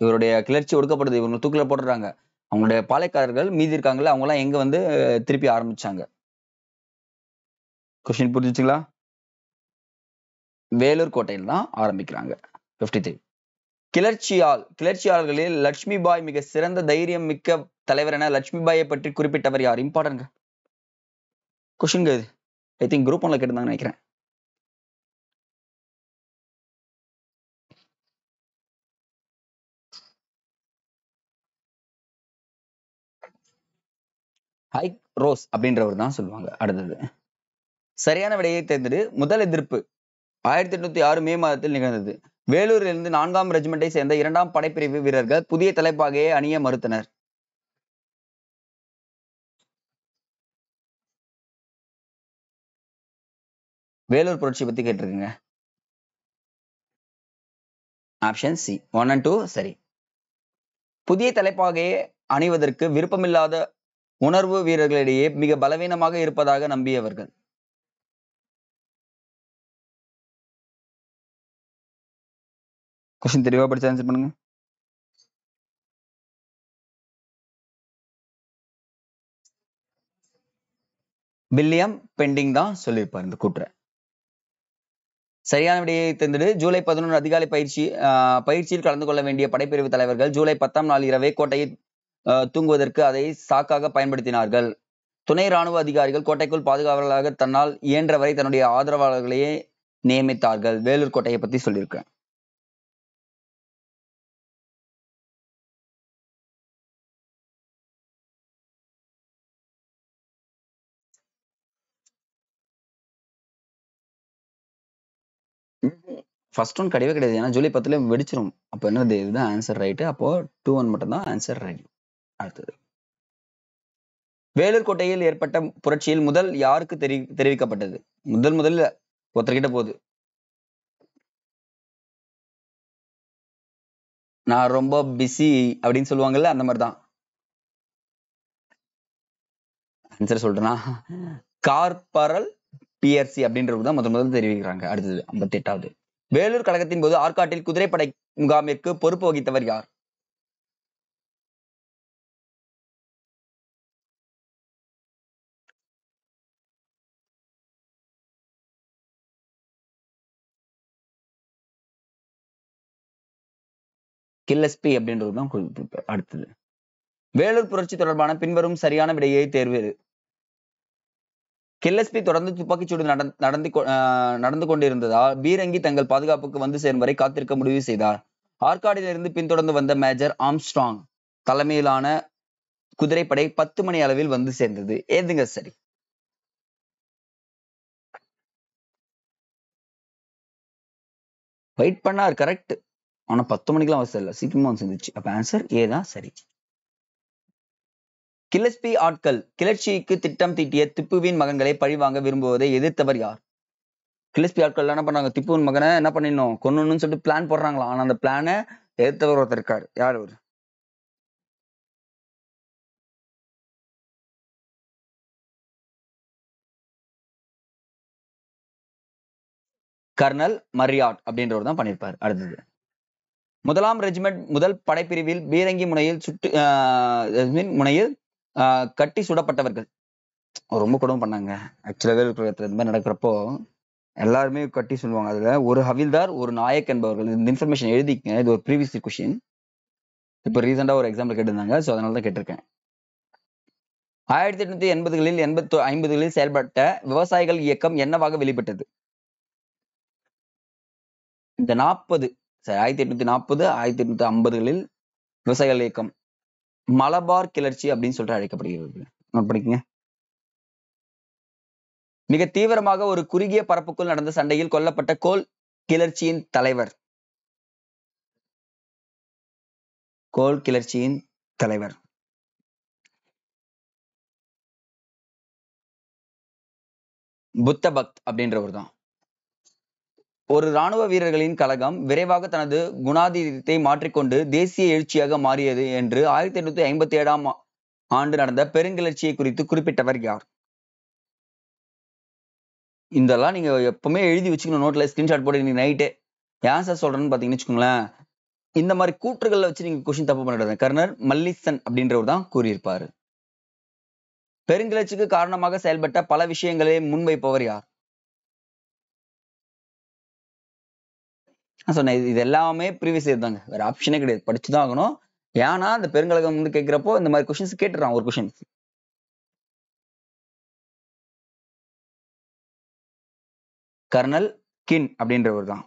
இவருடைய கிளர்ச்சி ஒடுக்கப்படுது, இவங்க தூக்கில போட்டுறாங்க. அவங்களுடைய பாளையக்காரர்கள் மீதி இருக்காங்கல்ல, அவங்க எல்லாம் எங்க வந்து திருப்பி ஆரம்பிச்சாங்க? கொஸ்டின் புரிஞ்சுச்சுங்களா? வேலூர் கோட்டையில் தான் ஆரம்பிக்கிறாங்க. 53. கிளர்ச்சியாளர்களில் லட்சுமி பாய் மிக சிறந்த தைரியம் மிக்க தலைவர் என லட்சுமி பாயை பற்றி குறிப்பிட்டவர் யார்? இம்பார்ட்டன்ட் கொஸ்டின் இது. ஐ திங்க் குரூப் 1ல கேட்டிருந்தாங்கன்னு நினைக்கிறேன். ஹைக் ரோஸ் அப்படின்றவர் தான் சொல்லுவாங்க. அடுத்தது, சரியான விடையை தேர்ந்தெடு. முதல் எதிர்ப்பு 1806 மே மாதத்தில் நிகழ்ந்தது. வேலூரிலிருந்து 4ஆம் ரெஜிமெண்டை சேர்ந்த 2ஆம் படைப்பிரிவு வீரர்கள் புதிய தலைப்பாகையை அணிய மறுத்தனர். வேலூர் புரட்சி பத்தி கேட்டிருக்குங்க. ஆப்ஷன் சி 1 and 2 சரி. புதிய தலைப்பாகையை அணிவதற்கு விருப்பமில்லாத உணர்வு வீரர்களிடையே மிக பலவீனமாக இருப்பதாக நம்பியவர்கள். கொஸ்டின் தெளிவா படிச்சு ஆன்சர் பண்ணுங்க. வில்லியம் பெண்டிங் தான் சொல்லியிருப்பார் இந்த கூற்றை. சரியான விடையை தேர்ந்தெடு. ஜூலை 11 அதிகாலை பயிற்சியில் கலந்து கொள்ள வேண்டிய படைப்பிரிவு தலைவர்கள் ஜூலை 10ஆம் நாள் இரவே கோட்டையை தூங்குவதற்கு அதை சாக்காக பயன்படுத்தினார்கள். துணை ராணுவ அதிகாரிகள் கோட்டைக்குள் பாதுகாவலர்களாக தன்னால் இயன்றவரை தன்னுடைய ஆதரவாளர்களையே நியமித்தார்கள். வேலூர் கோட்டையை பத்தி சொல்லியிருக்கேன். ஃபர்ஸ்ட் ஒன் கிடையவே கிடையாது. ஏன்னா ஜூலை 10ல வெடிச்சிரும். அப்போ என்னது? இதுதான் ஆன்சர் ரைட்டு. அப்போ 2-1 மட்டும் தான் ஆன்சர் ரைட். அடுத்தது, வேலூர் கோட்டையில் ஏற்பட்ட புரட்சியில் முதல் யாருக்கு தெரிவிக்கப்பட்டது? முதல்ல ஒருத்தர்கிட்ட போகுது. நான் ரொம்ப பிஸி அப்படின்னு சொல்லுவாங்கல்ல, அந்த மாதிரிதான். ஆன்சர் சொல்றேன்னா, கார்பரல் பியர்சி அப்படின்றது தான் முதல்ல தெரிவிக்கிறாங்க. அடுத்தது 58வது, வேலூர் கழகத்தின் போது ஆற்காட்டில் குதிரைப்படை முகாமிற்கு பொறுப்பு வகித்தவர் யார்? கில்லஸ்பி அப்படின்றது தான் அடுத்தது. வேலூர் புரட்சி தொடர்பான பின்வரும் சரியான விடையை தேர்வு. கில்லஸ்பி தொடர்ந்து துப்பாக்கிச்சூடு நடந்து கொண்டிருந்ததால் பீரங்கி தங்கள் பாதுகாப்புக்கு வந்து சேரும் வரை காத்திருக்க முடிவு செய்தார். ஆற்காடிலிருந்து பின்தொடர்ந்து வந்த மேஜர் ஆம்ஸ்ட்ராங் தலைமையிலான குதிரைப்படை 10 மணி அளவில் வந்து சேர்ந்தது. ஏதுங்க சரி? வெயிட் பண்ணார், கரெக்ட். ஆனா 10 மணிக்கெல்லாம் அவசியம் இல்லை, சீக்கிரமா வந்து சேர்ந்துச்சு. அப்ப ஆன்சர் ஏ தான் சரி. கில்லஸ்பி ஆட்கள் கிளர்ச்சிக்கு திட்டம் தீட்டிய திப்புவின் மகன்களை பழிவாங்க விரும்புவதை எதிர்த்தவர் யார்? கில்லஸ்பி ஆட்கள் என்ன பண்ணாங்க, திப்புவின் மகனை என்ன பண்ணிடணும், கொன்னணும்னு சொல்லிட்டு பிளான் போடுறாங்களா. ஆனா அந்த பிளானை எதிர்த்தவர் ஒருத்தர் இருக்காரு. யார் அவர்? கர்னல் மரியாட் அப்படின்றவர் தான் பண்ணியிருப்பார். அடுத்தது, முதலாம் ரெஜிமெண்ட் முதல் படைப்பிரிவில் பீரங்கி முனையில் முனையில் கட்டி சுடப்பட்டவர்கள். ரொம்ப கொடுமை பண்ணாங்க. ஆக்சுவலாவே இந்த மாதிரி நடக்கிறப்போ எல்லாருமே கட்டி சொல்லுவாங்க. அதுல ஒரு ஹவில்தார், ஒரு நாயக் என்பவர்கள். இந்த இன்ஃபர்மேஷன் எழுதிக்கங்க, இது ஒரு ப்ரீவியஸ் கொஸ்டின். இப்போ ரீசெண்டா ஒரு எக்ஸாம்பிள் கேட்டிருந்தாங்க, ஸோ அதனால தான் கேட்டிருக்கேன். 1880களில் 50களில் செயல்பட்ட விவசாயிகள் இயக்கம் என்னவாக வெளிப்பட்டது? இந்த 40 1840 1850களில் விவசாயிகள் இயக்கம் மலபார் கிளர்ச்சி அப்படின்னு சொல்லிட்டு அழைக்கப்படுகிறது. நோட் பண்ணிக்கங்க. மிக தீவிரமாக ஒரு குறுகிய பரப்புக்குள் நடந்த சண்டையில் கொல்லப்பட்ட கோல் கிளர்ச்சியின் தலைவர். கோல் கிளர்ச்சியின் தலைவர் புத்தபக்த் அப்படின்றவர் தான். ஒரு இராணுவ வீரர்களின் கழகம் விரைவாக தனது குணாதிசயத்தை மாற்றிக்கொண்டு தேசிய எழுச்சியாக மாறியது என்று 1857ஆம் ஆண்டு நடந்த பெருங்கிளர்ச்சியை குறித்து குறிப்பிட்டவர் யார்? இதெல்லாம் நீங்க எப்பவுமே எழுதி வச்சுக்கணும், நோட்ல ஸ்கிரீன்ஷாட் போட்டு நீங்க நைட்டே. ஏன் சார் சொல்றேன்னு பாத்தீங்கன்னு வச்சுக்கோங்களேன், இந்த மாதிரி கூற்றுகள்ல வச்சு நீங்க கொஸ்டின் தப்பு பண்ணிடுறது. கர்னல் மல்லிசன் அப்படின்றவர் தான் கூறியிருப்பாரு. பெருங்கிளர்ச்சிக்கு காரணமாக செயல்பட்ட பல விஷயங்களை முன்வைப்பவர் யார்? நான் சொன்னேன், இது எல்லாமே ப்ரீவியஸ் இயர் தாங்க, வேற ஆப்ஷனே கிடையாது, படிச்சுதான் ஆகணும். ஏன்னா இந்த பெருங்கழகம் வந்து கேட்கிறப்போ இந்த மாதிரி கொஸ்டின்ஸ் கேட்டுறான். ஒரு கொஸ்டின் கர்னல் கின் அப்படின்றவர் தான்.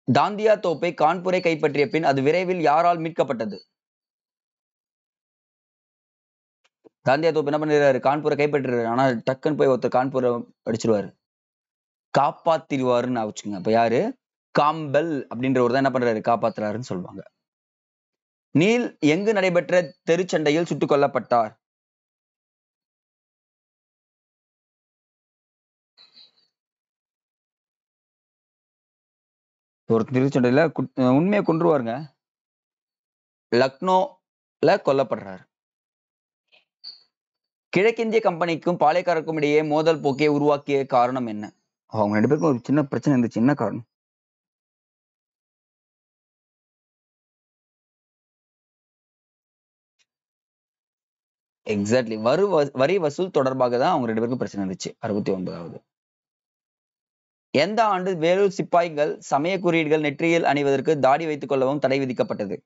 தாந்தியா தோப்பை கான்பூரை கைப்பற்றிய பின் அது விரைவில் யாரால் மீட்கப்பட்டது? தாந்தியா தோப்பு என்ன பண்ணிடுறாரு, கான்பூரை கைப்பற்றுறாரு. ஆனா டக்குன்னு போய் ஒருத்தர் கான்பூரை அடிச்சிருவாரு, காப்பாத்திடுவாருன்னு வச்சுக்கோங்க. அப்ப யாரு? காம்பெல் அப்படின்றவர் தான் என்ன பண்றாரு, காப்பாத்துறாருன்னு சொல்லுவாங்க. நீல் எங்கு நடைபெற்ற தெருச்சண்டையில் சுட்டுக் கொல்லப்பட்டார்? ஒரு திருச்சண்டையில உண்மையை கொன்றுவாருங்க. லக்னோல கொல்லப்படுறாரு. கிழக்கிந்திய கம்பெனிக்கும் பாளையக்காரருக்கும் இடையே மோதல் போக்கை உருவாக்கிய காரணம் என்ன? அவங்க 2 பேருக்கும் ஒரு சின்ன பிரச்சனை இருந்துச்சு. என்ன காரணம்? எக்ஸாக்ட்லி, வரி வசூல் தொடர்பாக தான் அவங்க 2 பேருக்கும் பிரச்சனை இருந்துச்சு. 69வது. எந்த ஆண்டு வேலூர் சிப்பாய்கள் சமய குறியீடுகள் நெற்றியில் அணிவதற்கு தாடி வைத்துக் கொள்ளவும் தடை விதிக்கப்பட்டது?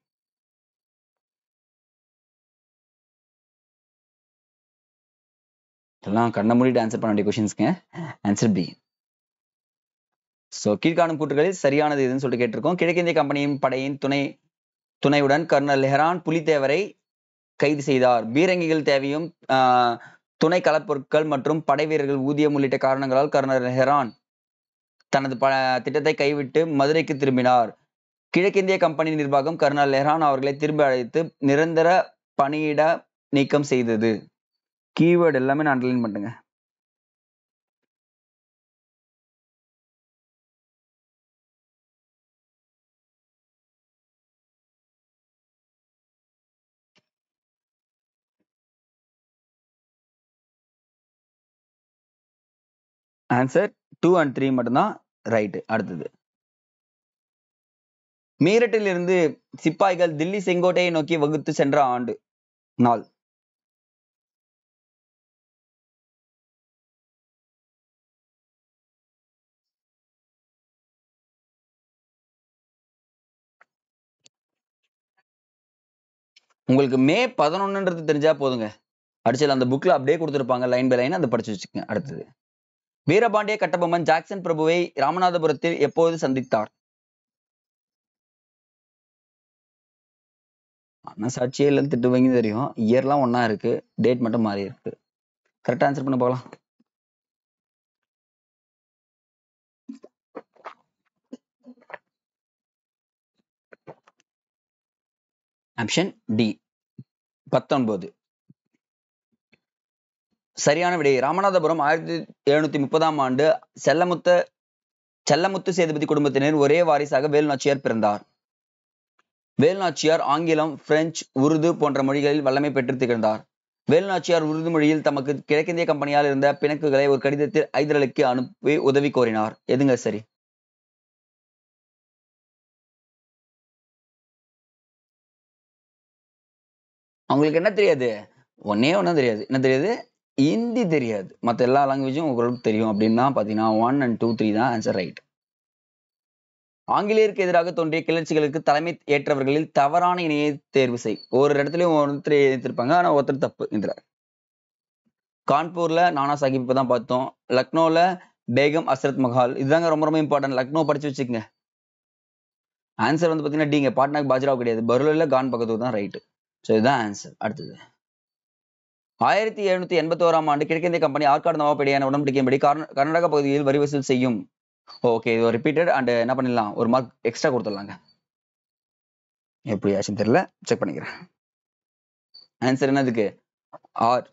இதெல்லாம் கண்ண மூடிட்டு ஆன்சர் பண்ண வேண்டிய கொஸ்டின்ஸ்ங்க. Answer B. சோ கீழ்காணும் கூற்றுகளில் சரியானது எதுன்னு சொல்லிட்டு கேட்டிருக்கோம். கிழக்கிந்திய கம்பெனியின் படையின் துணையுடன் கர்னல் ஹெரான் புலித்தேவரை கைது செய்தார். பீரங்கிகள் தேவையும் துணை களப்பொருட்கள் மற்றும் படை வீரர்கள் ஊதியம் உள்ளிட்ட காரணங்களால் கர்னல் ஹெரான் தனது திட்டத்தை கைவிட்டு மதுரைக்கு திரும்பினார். கிழக்கிந்திய கம்பெனி நிர்வாகம் கர்னல் லெஹ்ரான் அவர்களை திரும்ப அழைத்து நிரந்தர பணியிட நீக்கம் செய்தது. கீவேர்டு எல்லாமே நான் அண்டர்லைன் பண்ணுங்க. ஆன்சர் 2 and 3 மட்டும்தான் ரைட். அடுத்தது, மீரட்டில் இருந்து சிப்பாய்கள் தில்லி செங்கோட்டையை நோக்கி வகுத்து சென்ற ஆண்டு நாள். உங்களுக்கு மே 11ன்றது தெரிஞ்சா போதுங்க. அடிச்சல அந்த புக்ல அப்படியே கொடுத்திருப்பாங்க லைன் பை லைன், அதை படிச்சு வச்சுக்கங்க. அடுத்தது, வீரபாண்டிய கட்டபொம்மன் ஜாக்சன் பிரபுவை ராமநாதபுரத்தில் எப்போது சந்தித்தார்? மனசாட்சியே இல்ல திட்டுவீங்க தெரியும். இயர்லாம் ஒண்ணா இருக்கு, டேட் மட்டும் மாறி இருக்கு. கரெக்டா ஆன்சர் பண்ண போகலாம். Option D 19. சரியான விடை. ராமநாதபுரம் 1730ஆம் ஆண்டு செல்லமுத்து சேதுபதி குடும்பத்தினர் ஒரே வாரிசாக வேலுநாச்சியார் பிறந்தார். வேலுநாச்சியார் ஆங்கிலம், பிரெஞ்சு, உருது போன்ற மொழிகளில் வல்லமை பெற்று திகழ்ந்தார். வேலுநாச்சியார் உருது மொழியில் தமக்கு கிழக்கிந்திய கம்பெனியால் இருந்த பிணக்குகளை ஒரு கடிதத்தில் ஹைதர் அலிக்கு அனுப்பி உதவி கோரினார். எதுங்க சரி? அவங்களுக்கு என்ன தெரியாது? ஒன்னே ஒன்னும் தெரியாது. என்ன தெரியாது? ஹிந்தி தெரியாது. மற்ற எல்லா லாங்குவேஜும் உங்களுக்கு தெரியும் அப்படின்னா பாத்தீங்கன்னா 1 and 2, 3 தான் ஆன்சர் ரைட். ஆங்கிலேயருக்கு எதிராக தோன்றிய கிளர்ச்சிகளுக்கு தலைமை ஏற்றவர்களில் தவறான இணையை தேர்வு செய். ஒரு இடத்துலயும் ஒருத்தர் ஏற்றிருப்பாங்க, ஆனா ஒருத்தர் தப்பு. இதுல கான்பூர்ல நானா சாஹிப் இப்பதான் பார்த்தோம். லக்னோல பேகம் அஸ்ரத் மஹால். இதுதாங்க ரொம்ப ரொம்ப இம்பார்ட்டன்ட். லக்னோ படிச்சு வச்சுக்கங்க. ஆன்சர் வந்து பாத்தீங்கன்னா டிங்க, பாட்னாக்கு பாஜிராவ் கிடையாது. பர்லோல கான் பகதூர் தான் ரைட். ஸோ இதுதான் ஆன்சர். அடுத்தது, 1781ஆம் ஆண்டு கிழக்கிந்திய கம்பெனி ஆற்காடு நவாப் இடையான உடன்படிக்கையின்படி கர்நாடக பகுதியில் வரி வசூல் செய்யும். ஓகே, இது ரிப்பீட்டட் அண்ட் என்ன பண்ணிடலாம், ஒரு மார்க் எக்ஸ்ட்ரா கொடுத்துடலாங்க. எப்படி ஆச்சுன்னு தெரியல, செக் பண்ணிக்கிறேன். ஆன்சர் என்னதுக்கு? ஆர்.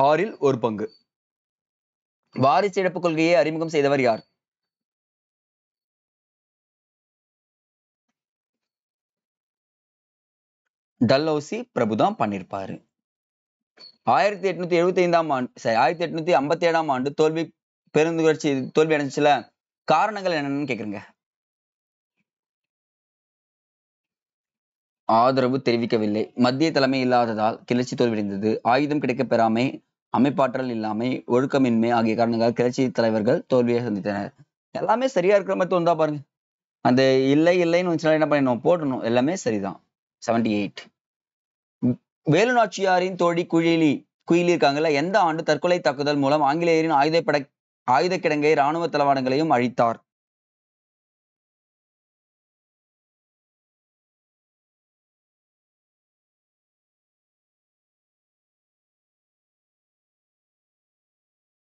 ஆறில் ஒரு பங்கு. வாரிசு இழப்பு கொள்கையை அறிமுகம் செய்தவர் யார்? டல்ஹௌசி பிரபு தான் பண்ணிருப்பாரு. 1875ஆம் ஆண்டு, சரி 1857ஆம் ஆண்டு தோல்வி அடைஞ்சுல, காரணங்கள் என்னன்னு கேக்குறீங்க. ஆதரவு தெரிவிக்கவில்லை, மத்திய தலைமை இல்லாததால் கிளர்ச்சி தோல்வியடைந்தது, ஆயுதம் கிடைக்கப் பெறாமை, அமைப்பாற்றல் இல்லாமை, ஒழுக்கமின்மை ஆகிய காரணங்களால் கிளர்ச்சி தலைவர்கள் தோல்வியை சந்தித்தனர். எல்லாமே சரியா இருக்கிற மாதிரி தோணுதா பாருங்க. அந்த இல்லைன்னு வந்துச்சுன்னா என்ன பண்ணணும், போடணும். எல்லாமே சரிதான். 78. வேலுநாச்சியாரின் தோழி குயிலி இருக்காங்கல்ல, எந்த ஆண்டு தற்கொலை தாக்குதல் மூலம் ஆங்கிலேயரின் ஆயுத கிடங்கை ராணுவ தளவாடங்களையும் அழித்தார்?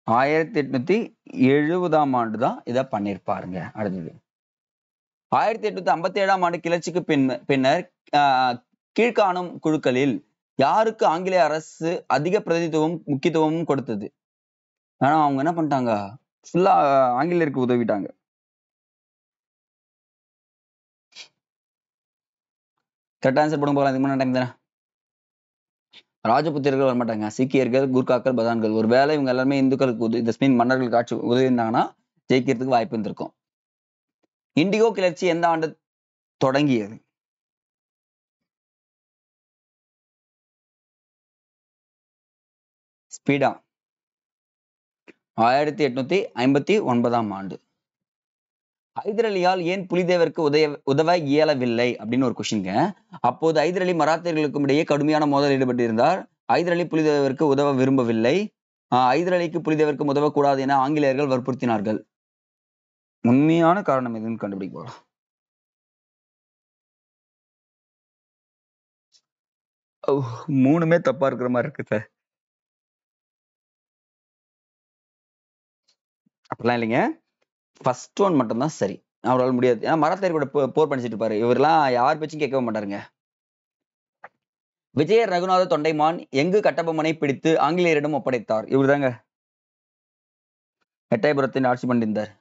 ஆயிரத்தி 1870ஆம் ஆண்டு தான் இதை பண்ணிருப்பாருங்க. அடுத்தது, 1857ஆம் ஆண்டு கிளர்ச்சிக்கு பின்னர் கீழ்காணும் குழுக்களில் யாருக்கு ஆங்கிலேய அரசு அதிக முக்கியத்துவமும் கொடுத்தது? ஆனா அவங்க என்ன பண்ணிட்டாங்க, ஃபுல்லா ஆங்கிலேயருக்கு உதவிட்டாங்க. கரெக்ட் ஆன்சர் போடும் போகலாம். இதுக்கு முன்னாடி டைம் தானே. ராஜபுத்திரர்கள் வரமாட்டாங்க, சீக்கியர்கள், குர்காக்கள், பதான்கள். ஒரு வேலை இவங்க எல்லாருமே இந்துக்களுக்கு மன்னர்களுக்கு ஆட்சி உதவி இருந்தாங்கன்னா ஜெயிக்கிறதுக்கு வாய்ப்பு இருந்திருக்கும். இண்டிகோ கிளர்ச்சி எந்த ஆண்டு தொடங்கியது? ஸ்பீடா. 1859ஆம் ஆண்டு. ஹைதர் அலியால் ஏன் புலிதேவருக்கு உதவ இயலவில்லை அப்படின்னு ஒரு கொஸ்டின்ங்க. அப்போது ஹைதர் அலி மராத்தியர்களுக்கும் இடையே கடுமையான மோதல் ஈடுபட்டு இருந்தார். ஹைதர் அலி புலிதேவருக்கு உதவ விரும்பவில்லை. ஹைதர் அலிக்கு புலிதேவருக்கு உதவக்கூடாது என ஆங்கிலேயர்கள் வற்புறுத்தினார்கள். உண்மையான காரணம் எதுன்னு கண்டுபிடிக்க போறோம். மூணுமே தப்பா இருக்கிற மாதிரி இருக்கு சார். அப்படிலாம் இல்லைங்க, ஃபர்ஸ்ட் ஒன் மட்டும் தான் சரி. அவரால் முடியாது, ஏன்னா மராத்தியர் கூட போர் பண்ணிச்சிட்டு இருப்பாரு. இவரெல்லாம் யார் பேச்சும் கேட்க மாட்டாருங்க. விஜய ரகுநாத தொண்டைமான் எங்கு கட்டபொம்மனை பிடித்து ஆங்கிலேயரிடம் ஒப்படைத்தார்? இவருதாங்க எட்டயபுரத்தின் ஆட்சி பண்ணியிருந்தார்.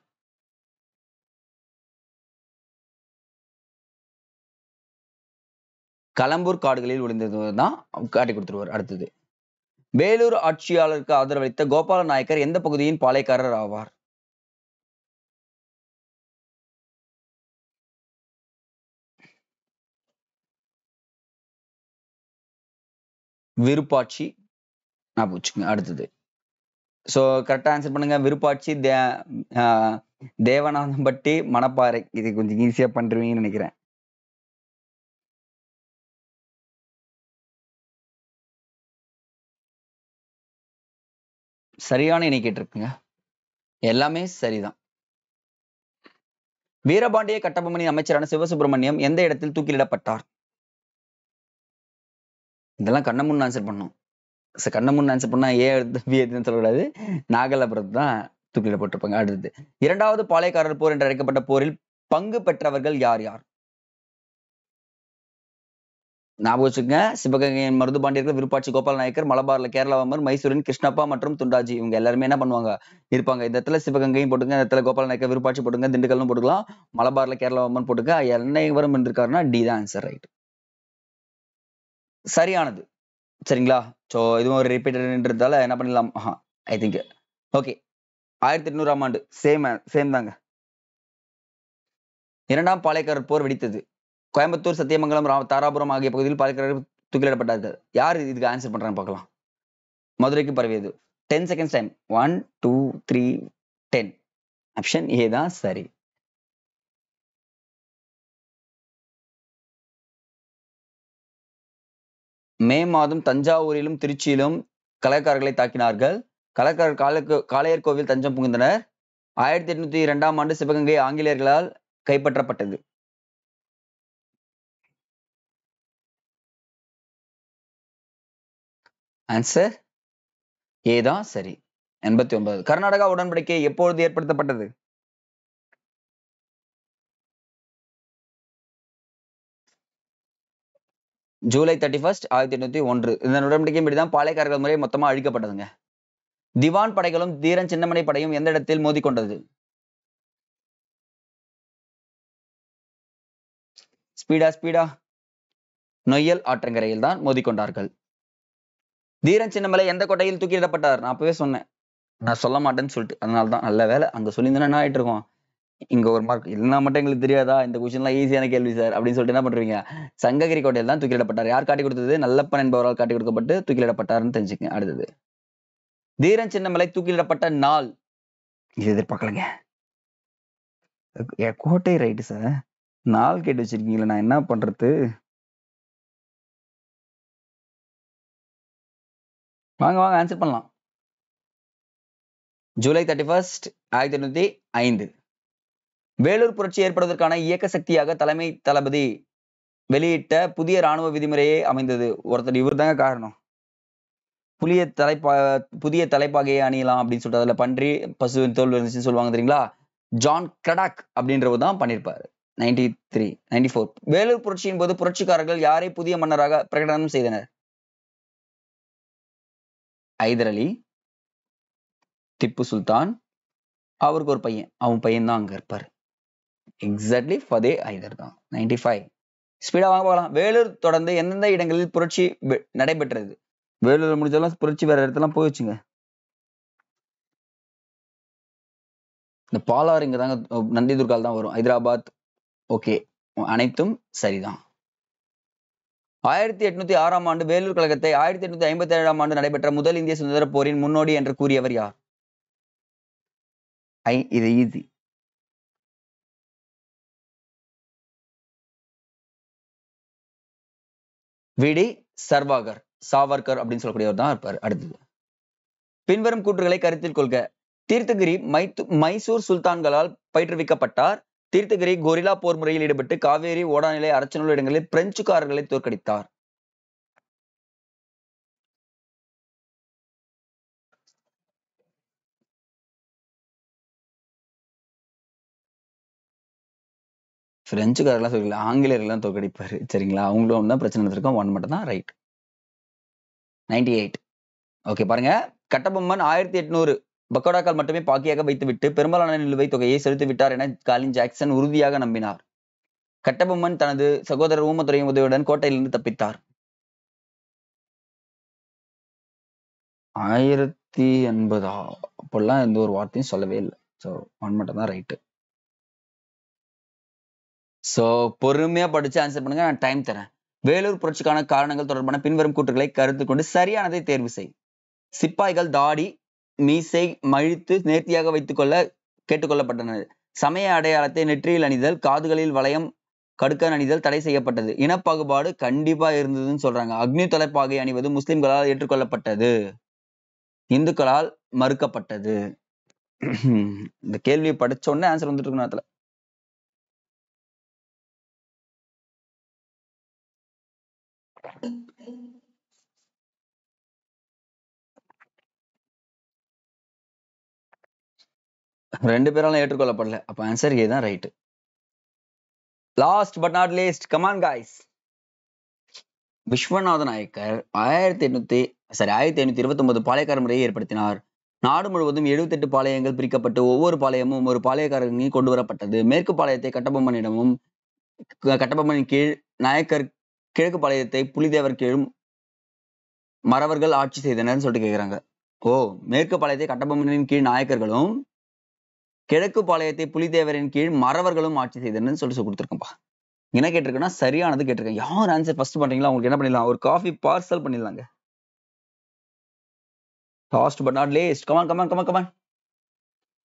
களம்பூர் காடுகளில் ஒளிந்திருந்ததுதான் காட்டி கொடுத்துருவார். அடுத்தது, வேலூர் ஆட்சியாளருக்கு ஆதரவளித்த கோபால நாயக்கர் எந்த பகுதியின் பாளையக்காரர் ஆவார்? விருப்பாட்சி. அடுத்தது, சோ கரெக்டா ஆன்சர் பண்ணுங்க. விருப்பாட்சி, தேவநாதம்பட்டி, மணப்பாறை. இது கொஞ்சம் ஈஸியா பண்றீங்கன்னு நினைக்கிறேன். சரியான இணை கேட்டிருக்குங்க. எல்லாமே சரிதான். வீரபாண்டிய கட்டபொம்மனின் அமைச்சரான சிவசுப்பிரமணியம் எந்த இடத்தில் தூக்கிலிடப்பட்டார்? இதெல்லாம் கண்ண முன் ஆன்சர் பண்ணும். கண்ண முன் ஆன்சர் பண்ணா ஏ எடுத்து பி எடுத்துன்னு சொல்லக்கூடாது. நாகலாபுரத்து தான் தூக்கிலிடப்பட்டிருப்பாங்க. அடுத்தது, இரண்டாவது பாளையக்காரர் போர் என்று அழைக்கப்பட்ட போரில் பங்கு பெற்றவர்கள் யார் யார்? ஞாபகம் வச்சுக்கங்க. சிவகங்கையின் மருதுபாண்டியர்கள், விருப்பாட்சி கோபால நாயக்கர், மலபார்ல கேரளாவம்மர், மைசூரின் கிருஷ்ணப்பா மற்றும் துண்டாஜி இவங்க எல்லாருமே என்ன பண்ணுவாங்க இருப்பாங்க. இந்த இடத்துல சிவகங்கையும் போட்டுங்க, இந்த இடத்துல கோபால நாயக்கர், விருப்பாட்சி போட்டுங்க, திண்டுக்கல்லும் போட்டுக்கலாம், மலபார்ல கேரளாவம்மன் போட்டுக்க. என்னைவரும் இருந்திருக்காருன்னா டி தான் ஆன்சர். ரைட், சரியானது. சரிங்களா? சோ இதுவும் ஒரு ரிப்பீட்டட்ன்றதால என்ன பண்ணலாம், ஐ திங்க் ஓகே. 1800ஆம் ஆண்டு சேம் தாங்க. இரண்டாம் பாளையக்காரர் போர் வெடித்தது. கோயம்புத்தூர், சத்தியமங்கலம், தாராபுரம் ஆகிய பகுதியில் பாளையக்காரர்கள் தூக்கிலிடப்பட்டார்கள். யார் இதுக்கு ஆன்சர் பண்றாங்க பார்க்கலாம். மதுரைக்கு பரவியது. 10 செகண்ட்ஸ் டைம். 1 2 3 10. ஆப்ஷன் ஏ தான் சரி. மே மாதம் தஞ்சாவூரிலும் திருச்சியிலும் கலக்காரர்களை தாக்கினார்கள். கலக்காரர் காளையர் கோவில் தஞ்சம் புகுந்தனர். 1802ஆம் ஆண்டு சிவகங்கை ஆங்கிலேயர்களால் கைப்பற்றப்பட்டது. ஆன்சர் ஏ தான் சரி. 89. கர்நாடகா உடன்படிக்கை எப்பொழுது ஏற்படுத்தப்பட்டது? ஜூலை 31, 1801. இந்த உடன்படிக்கையின்படிதான் பாளையக்காரர்கள் முறை மொத்தமா அழிக்கப்பட்டதுங்க. திவான் படைகளும் தீரன் சின்னமணி படையும் எந்த இடத்தில் மோதிக்கொண்டது? ஸ்பீடா நொய்யல் ஆற்றங்கரையில் தான் மோதிக்கொண்டார்கள். தீரன் சின்னமலை எந்த கோட்டையில் தூக்கிலிடப்பட்டார்? நான் அப்பவே சொன்னேன், நான் சொல்ல மாட்டேன்னு சொல்லிட்டு. அதனாலதான் நல்ல வேலை அங்க சொல்லியிருந்தா என்ன ஆயிட்டு இருக்கோம். இங்க ஒரு மார்க் இல்லைன்னா மட்டும் எங்களுக்கு தெரியாதா? இந்த கொஸ்டின் எல்லாம் ஈஸியான கேள்வி சார் அப்படின்னு சொல்லிட்டு என்ன பண்றீங்க? சங்ககிரி கோட்டையில் தான் தூக்கிலிடப்பட்டார். யார் காட்டி கொடுத்தது? நல்லப்பன் என்பவரால் காட்டி கொடுக்கப்பட்டு தூக்கிலிடப்பட்டார்னு தெரிஞ்சுக்கங்க. அடுத்தது, தீரன் சின்னமலை தூக்கிலிடப்பட்ட நாள். இது எதிர்பார்க்கலங்க. கோட்டை ரைட்டு சார். நாள் கேட்டு வச்சிருக்கீங்களா? நான் என்ன பண்றது? வாங்க ஆன்சர் பண்ணலாம். ஜூலை 31, 1805. வேலூர் புரட்சி ஏற்படுவதற்கான இயக்க சக்தியாக தலைமை தளபதி வெளியிட்ட புதிய ராணுவ விதிமுறையே அமைந்தது. ஒருத்தர் இவர் தாங்க காரணம். புதிய தலைப்பாகையை அணியலாம் அப்படின்னு சொல்லிட்டு அதுல பன்றி பசுவின் தோல் இருந்துச்சுன்னு சொல்லுவாங்க தெரியுங்களா? ஜான் கடக் அப்படின்றவர் தான் பண்ணியிருப்பாரு. 94. வேலூர் புரட்சியின் போது புரட்சிக்காரர்கள் யாரை புதிய மன்னராக பிரகடனம் செய்தனர்? ஐதர் அலி, திப்பு சுல்தான், அவருக்கு ஒரு பையன், அவன் பையன் தான் அங்க இருப்பாரு. எக்ஸாக்ட்லி ஃபதே ஐதர் தான். 95. ஸ்பீடா வாங்க போகலாம். வேலூர் தொடர்ந்து எந்தெந்த இடங்களில் புரட்சி நடைபெற்றது? வேலூர் முடிஞ்சாலும் புரட்சி வேற இடத்துலாம் போயிடுச்சுங்க. இந்த பாலாறு இங்க தாங்க, நந்தி துர்கால் தான் வரும். ஹைதராபாத். ஓகே, அனைத்தும் சரிதான். 1806ஆம் ஆண்டு வேலூர் கழகத்தை 1857ஆம் ஆண்டு நடைபெற்ற முதல் இந்திய சுதந்திர போரின் முன்னோடி என்று கூறியவர் யார்? இது ஈஸி. விடி சாவர்கர் அப்படின்னு சொல்லக்கூடியவர் தான் இருப்பார். அடுத்தது, பின்வரும் கூற்றுகளை கருத்தில் கொள்க. தீர்த்தகிரி மைசூர் சுல்தான்களால் பயிற்றுவிக்கப்பட்டார். தீர்த்தகிரி கொரில்லா போர் முறையில் ஈடுபட்டு காவேரி, ஓடாநிலை, அரச்சனூர் இடங்களில் பிரெஞ்சுக்காரர்களை தோற்கடித்தார். பிரெஞ்சுக்காரெல்லாம் சொல்லல, ஆங்கிலேயர்கள்லாம் தோற்கடிப்பாரு. சரிங்களா? அவங்களும் தான் பிரச்சனை இருக்கும். 1 மட்டும் தான் ரைட். 98. ஓகே பாருங்க. கட்டபொம்மன் 1800 பக்கோடாக்கள் மட்டுமே பாக்கியாக வைத்துவிட்டு பெரும்பாலான நிலுவைத் தொகையை செலுத்தி விட்டார் என காலின் ஜாக்சன் உறுதியாக நம்பினார். கட்டபொம்மன் தனது சகோதரர் ஊமத்துறையின் உதவியுடன் கோட்டையிலிருந்து தப்பித்தார். 1080. அப்பெல்லாம் எந்த ஒரு வார்த்தையும் சொல்லவே இல்லை. ஸோ 1 மட்டும் தான் ரைட்டு. ஸோ பொறுமையா படிச்சு ஆன்சர் பண்ணுங்க. நான் டைம் தரேன். வேலூர் புரட்சிக்கான காரணங்கள் தொடர்பான பின்வரும் கூற்றுகளை கருத்து கொண்டு சரியானதை தேர்வு செய். சிப்பாய்கள் தாடி மீசை மழித்து நேர்த்தியாக வைத்துக் கொள்ள கேட்டுக்கொள்ளப்பட்டனர். சமய அடையாளத்தை நெற்றியில் அணிதல், காதுகளில் வளையம், கடுக்கன் அணிதல் தடை செய்யப்பட்டது. இனப்பாகுபாடு கண்டிப்பா இருந்ததுன்னு சொல்றாங்க. அக்னி தலைப்பாகை அணிவது முஸ்லிம்களால் ஏற்றுக்கொள்ளப்பட்டது. இந்துக்களால் மறுக்கப்பட்டது? இந்த கேள்வியை படிச்ச உடனே ஆன்சர் வந்துட்டு இருக்கு நேரத்துல. ரெண்டு பேராலும் ஏற்றுக்கொள்ளப்படல. அப்ப ஆன்சர் ஏ தான் right. Last but not least, come on guys. Vishwanatha Nayakkar 1529 பாளையக்கார முறையை ஏற்படுத்தினார். நாடு முழுவதும் 78 பாளையங்கள் பிரிக்கப்பட்டு ஒவ்வொரு பாளையமும் ஒரு பாளையக்காரனில் கொண்டு வரப்பட்டது. மேற்கு பாளையத்தை கட்டபொம்மனிடமும் கட்டபொம்மனின் கீழ் நாயக்கர், கிழக்கு பாளையத்தை புலிதேவர் கீழும் மறவர்கள் ஆட்சி செய்தனர் சொல்லிட்டு கேக்குறாங்க. ஓ, மேற்கு பாளையத்தை கட்டபொம்மனின் கீழ் நாயக்கர்களும் கிழக்கு பாளையத்தை புலிதேவரின் கீழ் மறவர்களும் ஆட்சி செய்தனர் சொல்லிட்டு கொடுத்துருக்கேன்ப்பா. என்ன கேட்டிருக்கேன்னா சரியானது கேட்டிருக்கேன். யார் ஆன்சர் ஃபர்ஸ்ட் பண்றீங்களா உங்களுக்கு என்ன பண்ணிடலாம், ஒரு காஃபி பார்சல் பண்ணிடலாங்க. Last but not least, come on come on come on come on.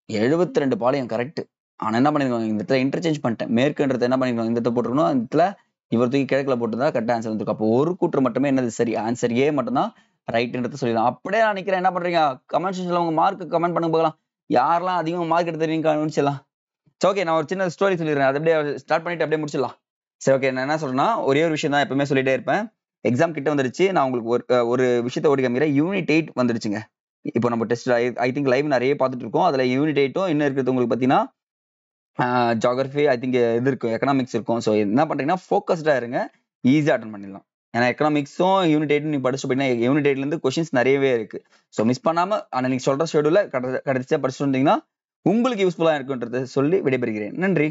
72 Palayam correct. ஆனா என்ன பண்ணிருக்காங்க, இந்த இடத்துல இன்டர்சேஞ்ச் பண்ணிட்டேன். மேற்குன்றது என்ன பண்ணிருக்காங்க, இந்த இடத்துல போட்டுருக்கணும், இந்த இடத்துல இவர் தூக்கி கிழக்குல போட்டுருந்தா கரெக்ட் ஆன்சர் வந்துருக்கும். அப்போ ஒரு கூற்று மட்டுமே என்னது சரி, ஆன்சர் ஏ மட்டும் தான் ரைட்ன்றது சொல்லிடலாம். அப்படியே நான் நினைக்கிறேன். என்ன பண்றீங்க, கமெண்ட் செக்ஷன்ல உங்க மார்க் கமெண்ட் பண்ணுங்க பார்க்கலாம். யாரெல்லாம் அதிகமாக மார்க் எடுத்து தெரியும் கவனிச்சிடலாம். சரி, ஓகே, நான் ஒரு சின்ன ஸ்டோரி சொல்லிடுறேன். அதை அப்படியே ஸ்டார்ட் பண்ணிட்டு அப்படியே முடிச்சிடலாம். சரி, ஓகே. நான் என்ன சொல்றேன்னா, ஒரே ஒரு விஷயம் தான் எப்பவுமே சொல்லிட்டே இருப்பேன். எக்ஸாம் கிட்ட வந்துருச்சு. நான் உங்களுக்கு ஒரு விஷயத்த ஓடி காமிக்கிறேன். யூனிட் 8 வந்துருச்சுங்க. இப்போ நம்ம டெஸ்ட் ஐ திங்க் லைவ் நிறைய பார்த்துட்டு இருக்கோம். அதுல யூனிட் 8ம் இன்னும் இருக்கிறது உங்களுக்கு பார்த்தீங்கன்னா ஜியோகிராஃபி, ஐ திங்க் இது இருக்கும், எக்கனாமிக்ஸ் இருக்கும். ஸோ என்ன பண்றீங்கன்னா ஃபோக்கஸ்டா இருங்க, ஈஸியாக அட்டன் பண்ணிடலாம். ஏன்னா எக்கனாமிக்ஸும் யூனிட் 8 நீ படிச்சு போயிட்டீங்கன்னா யூனிட் 8ல இருந்து கொஸ்டின்ஸ் நிறையவே இருக்கு. ஸோ மிஸ் பண்ணாம நீங்க சொல்ற ஷெடியூல கடைசியா படிச்சுட்டு வந்தீங்கன்னா உங்களுக்கு யூஸ்ஃபுல்லா இருக்குன்றதை சொல்லி விடைபெறுகிறேன். நன்றி.